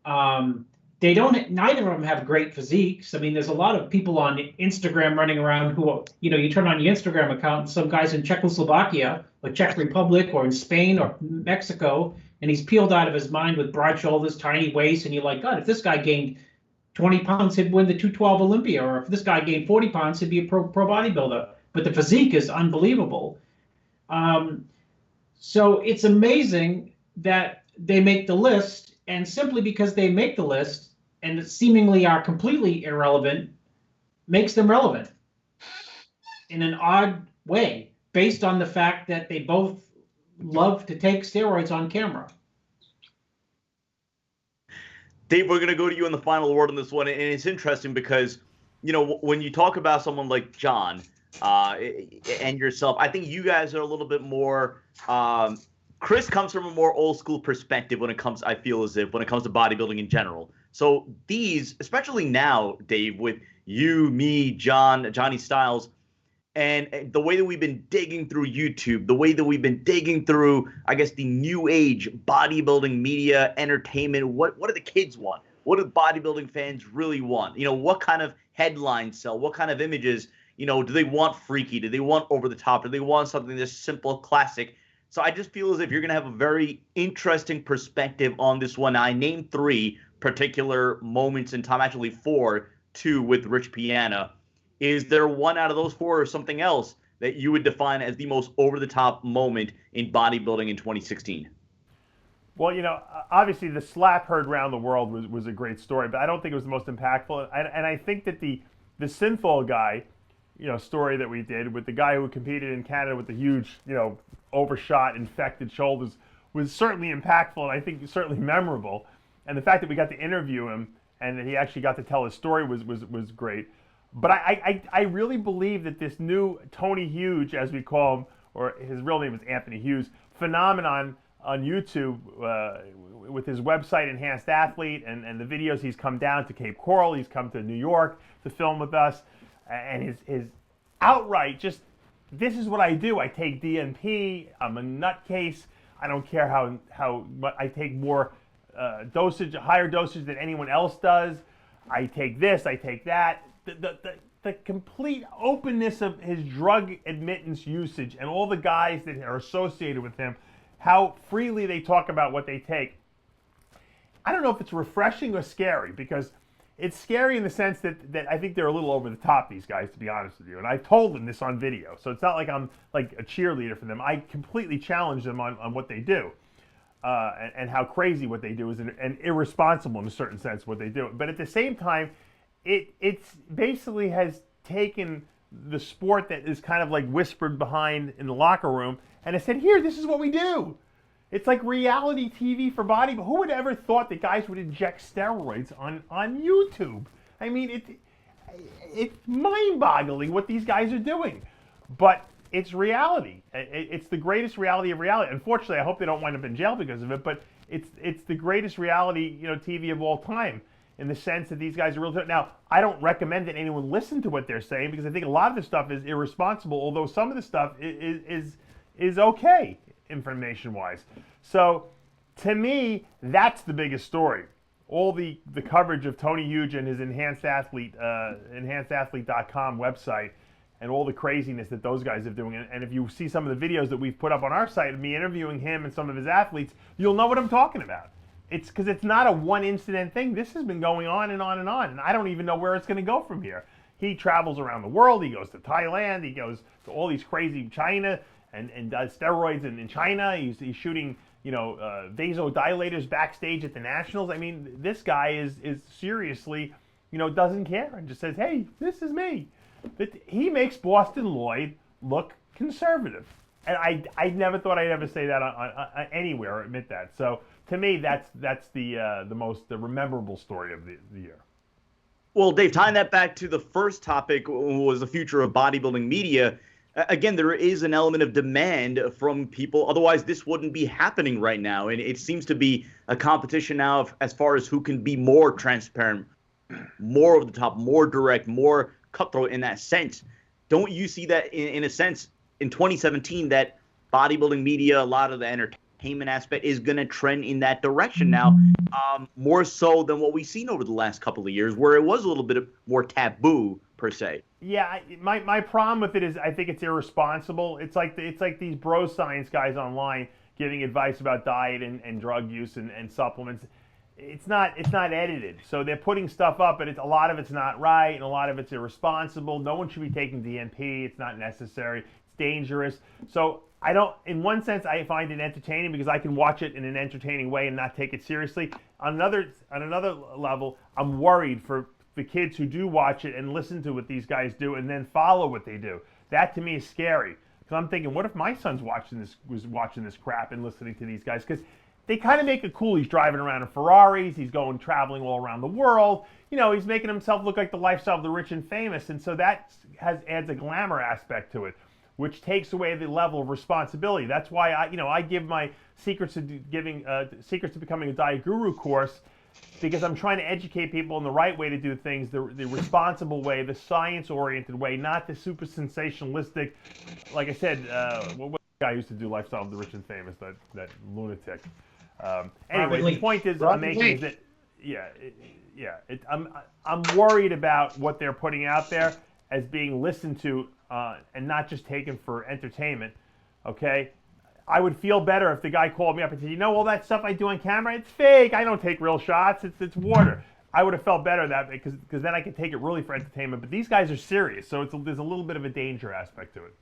Neither of them have great physiques. I mean, there's a lot of people on Instagram running around who, you turn on your Instagram account and some guy's in Czechoslovakia or Czech Republic or in Spain or Mexico, and he's peeled out of his mind with broad shoulders, tiny waist, and you're like, God, if this guy gained 20 pounds, he'd win the 212 Olympia, or if this guy gained 40 pounds, he'd be a pro bodybuilder. But the physique is unbelievable. So it's amazing that they make the list, and simply because they make the list and seemingly are completely irrelevant makes them relevant in an odd way, based on the fact that they both love to take steroids on camera. Dave, we're going to go to you in the final word on this one, and it's interesting because, when you talk about someone like John and yourself, I think you guys are a little bit more Chris comes from a more old school perspective when it comes to bodybuilding in general. So these, especially now, Dave, with you, me, Johnny Styles, and the way that we've been digging through YouTube, the way that we've been digging through, I guess, the new age bodybuilding media, entertainment, what do the kids want? What do bodybuilding fans really want? What kind of headlines sell? What kind of images? Do they want freaky? Do they want over the top? Do they want something that's simple, classic? So I just feel as if you're going to have a very interesting perspective on this one. I named 3 particular moments in time, actually 4, 2 with Rich Piana. Is there one out of those 4 or something else that you would define as the most over-the-top moment in bodybuilding in 2016? Well, obviously the slap heard around the world was a great story, but I don't think it was the most impactful. And I think that the Synthol guy, story that we did with the guy who competed in Canada with the huge, overshot, infected shoulders was certainly impactful, and I think certainly memorable. And the fact that we got to interview him and that he actually got to tell his story was great. But I really believe that this new Tony Hughes, as we call him, or his real name is Anthony Hughes, phenomenon on YouTube with his website Enhanced Athlete and the videos, he's come down to Cape Coral, he's come to New York to film with us, and his outright just, this is what I do. I take DNP. I'm a nutcase. I don't care how much I take more higher dosage than anyone else does. I take this. I take that. The complete openness of his drug admittance usage and all the guys that are associated with him how freely they talk about what they take. I don't know if it's refreshing or scary, because it's scary in the sense that I think they're a little over the top, these guys, to be honest with you. And I told them this on video, so it's not like I'm like a cheerleader for them. I completely challenge them on what they do, and how crazy what they do is, and irresponsible in a certain sense what they do. But at the same time, it's basically has taken the sport that is kind of like whispered behind in the locker room, and it said, here, this is what we do. It's like reality TV for bodybuilding. Who would ever thought that guys would inject steroids on YouTube? I mean, it's mind-boggling what these guys are doing. But it's reality. It's the greatest reality of reality. Unfortunately, I hope they don't wind up in jail because of it, but it's the greatest reality, TV of all time, in the sense that these guys are real. Now, I don't recommend that anyone listen to what they're saying, because I think a lot of the stuff is irresponsible, although some of the stuff is okay, information-wise. So, to me, that's the biggest story. All the coverage of Tony Huge and his Enhanced Athlete, enhancedathlete.com website, and all the craziness that those guys are doing. And if you see some of the videos that we've put up on our site of me interviewing him and some of his athletes, you'll know what I'm talking about. It's because it's not a one-incident thing. This has been going on and on and on, and I don't even know where it's going to go from here. He travels around the world. He goes to Thailand. He goes to all these crazy China and does steroids in China. He's shooting, vasodilators backstage at the Nationals. I mean, this guy is seriously, doesn't care and just says, hey, this is me. He makes Boston Lloyd look conservative. And I never thought I'd ever say that on anywhere or admit that. So to me, that's the most rememberable story of the year. Well, Dave, tying that back to the first topic was the future of bodybuilding media. Again, there is an element of demand from people. Otherwise, this wouldn't be happening right now. And it seems to be a competition now as far as who can be more transparent, more over the top, more direct, more cutthroat in that sense. Don't you see that in a sense in 2017 that bodybuilding media, a lot of the entertainment aspect is going to trend in that direction now, more so than what we've seen over the last couple of years, where it was a little bit more taboo per se? Yeah, my problem with it is I think it's irresponsible. It's like these bro science guys online giving advice about diet and drug use and supplements. It's not edited, so they're putting stuff up, but a lot of it's not right, and a lot of it's irresponsible. No one should be taking DNP. It's not necessary. It's dangerous. So I don't. In one sense, I find it entertaining because I can watch it in an entertaining way and not take it seriously. On another level, I'm worried for the kids who do watch it and listen to what these guys do and then follow what they do. That to me is scary, because I'm thinking, what if my son's was watching this crap and listening to these guys? Because they kind of make it cool. He's driving around in Ferraris. He's traveling all around the world. He's making himself look like the lifestyle of the rich and famous. And so that adds a glamour aspect to it, which takes away the level of responsibility. That's why I give my secrets to becoming a diet guru course, because I'm trying to educate people in the right way to do things, the responsible way, the science-oriented way, not the super sensationalistic. Like I said, what guy used to do Lifestyle of the Rich and Famous, that lunatic. Anyway, the point I'm making is that, I'm worried about what they're putting out there as being listened to and not just taken for entertainment. Okay. I would feel better if the guy called me up and said, all that stuff I do on camera, it's fake. I don't take real shots. It's water. I would have felt better that because then I could take it really for entertainment. But these guys are serious, so there's a little bit of a danger aspect to it.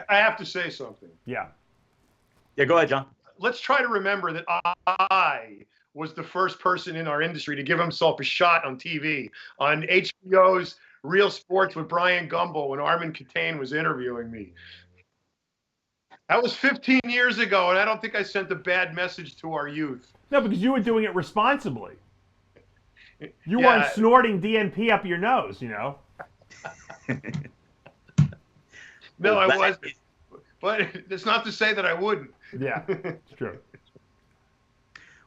I have to say something. Yeah. Yeah, go ahead, John. Let's try to remember that I was the first person in our industry to give himself a shot on TV, on HBO's Real Sports with Brian Gumbel when Armin Katane was interviewing me. That was 15 years ago, and I don't think I sent a bad message to our youth. No, because you were doing it responsibly. You weren't snorting DNP up your nose, No, I wasn't. But it's not to say that I wouldn't. Yeah, it's true.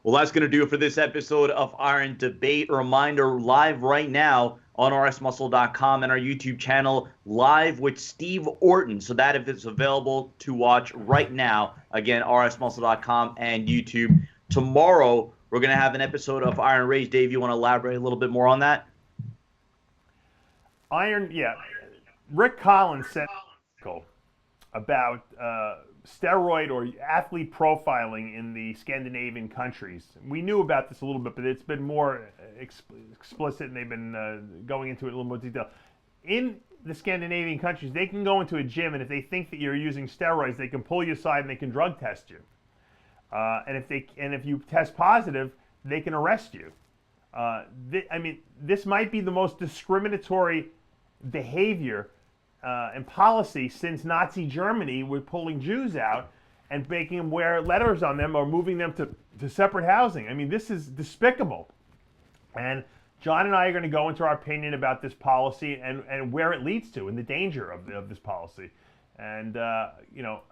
Well, that's going to do it for this episode of Iron Debate. A reminder, live right now on rsmuscle.com and our YouTube channel, live with Steve Orton. So that if it's available to watch right now, again, rsmuscle.com and YouTube. Tomorrow, we're going to have an episode of Iron Rage. Dave, you want to elaborate a little bit more on that? Rick Collins sent an article about steroid or athlete profiling in the Scandinavian countries. We knew about this a little bit, but it's been more explicit, and they've been going into it in a little more detail. In the Scandinavian countries, they can go into a gym, and if they think that you're using steroids, they can pull you aside and they can drug test you. And if you test positive, they can arrest you. This might be the most discriminatory behavior and policy since Nazi Germany with pulling Jews out and making them wear letters on them or moving them to separate housing. I mean, this is despicable. And John and I are going to go into our opinion about this policy and where it leads to and the danger of this policy. And,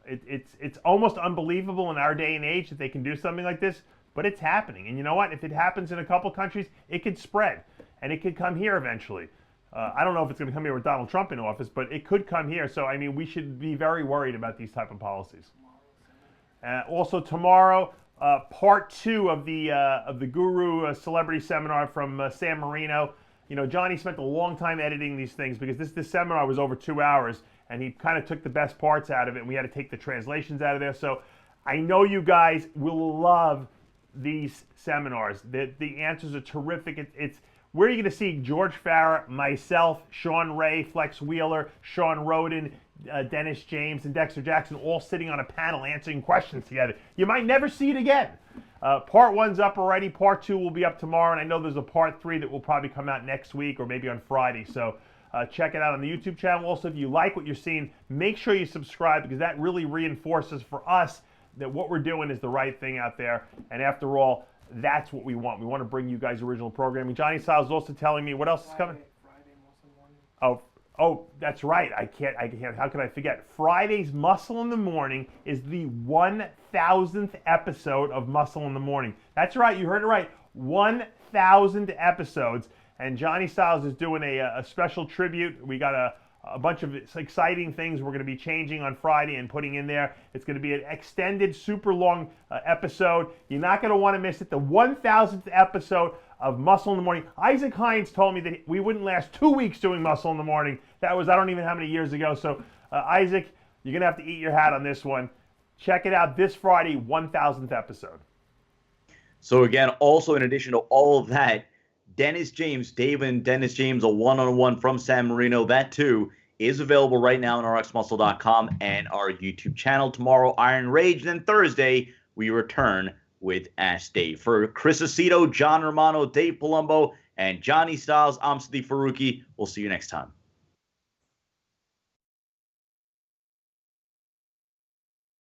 it's almost unbelievable in our day and age that they can do something like this, but it's happening. And you know what? If it happens in a couple countries, it could spread, and it could come here eventually. I don't know if it's going to come here with Donald Trump in office, but it could come here. So, I mean, we should be very worried about these type of policies. Also, tomorrow, part 2 of the Guru Celebrity Seminar from San Marino. You know, Johnny spent a long time editing these things because this seminar was over 2 hours, and he kind of took the best parts out of it, and we had to take the translations out of there. So I know you guys will love these seminars. The answers are terrific. It's where you're going to see George Farah, myself, Sean Ray, Flex Wheeler, Sean Roden, Dennis James, and Dexter Jackson all sitting on a panel answering questions together. You might never see it again. Part 1's up already. Part 2 will be up tomorrow, and I know there's a part 3 that will probably come out next week or maybe on Friday. So check it out on the YouTube channel. Also, if you like what you're seeing, make sure you subscribe because that really reinforces for us that what we're doing is the right thing out there. And after all, that's what we want. We want to bring you guys original programming. Johnny Styles is also telling me what else is coming. Friday Muscle Morning. Oh, that's right. I can't. How can I forget? Friday's Muscle in the Morning is the 1,000th episode of Muscle in the Morning. That's right. You heard it right. 1,000 episodes. And Johnny Styles is doing a special tribute. We got a bunch of exciting things we're going to be changing on Friday and putting in there. It's going to be an extended, super long episode. You're not going to want to miss it. The 1,000th episode of Muscle in the Morning. Isaac Hines told me that we wouldn't last 2 weeks doing Muscle in the Morning. That was, I don't even know how many years ago. So, Isaac, you're going to have to eat your hat on this one. Check it out this Friday, 1,000th episode. So, again, also in addition to all of that, Dennis James, Dave and Dennis James, a one-on-one from San Marino. That, too, is available right now on rxmuscle.com and our YouTube channel. Tomorrow, Iron Rage. Then Thursday, we return with Ask Dave. For Chris Aceto, John Romano, Dave Palumbo, and Johnny Styles, I'm Sadiq Faruqi. We'll see you next time.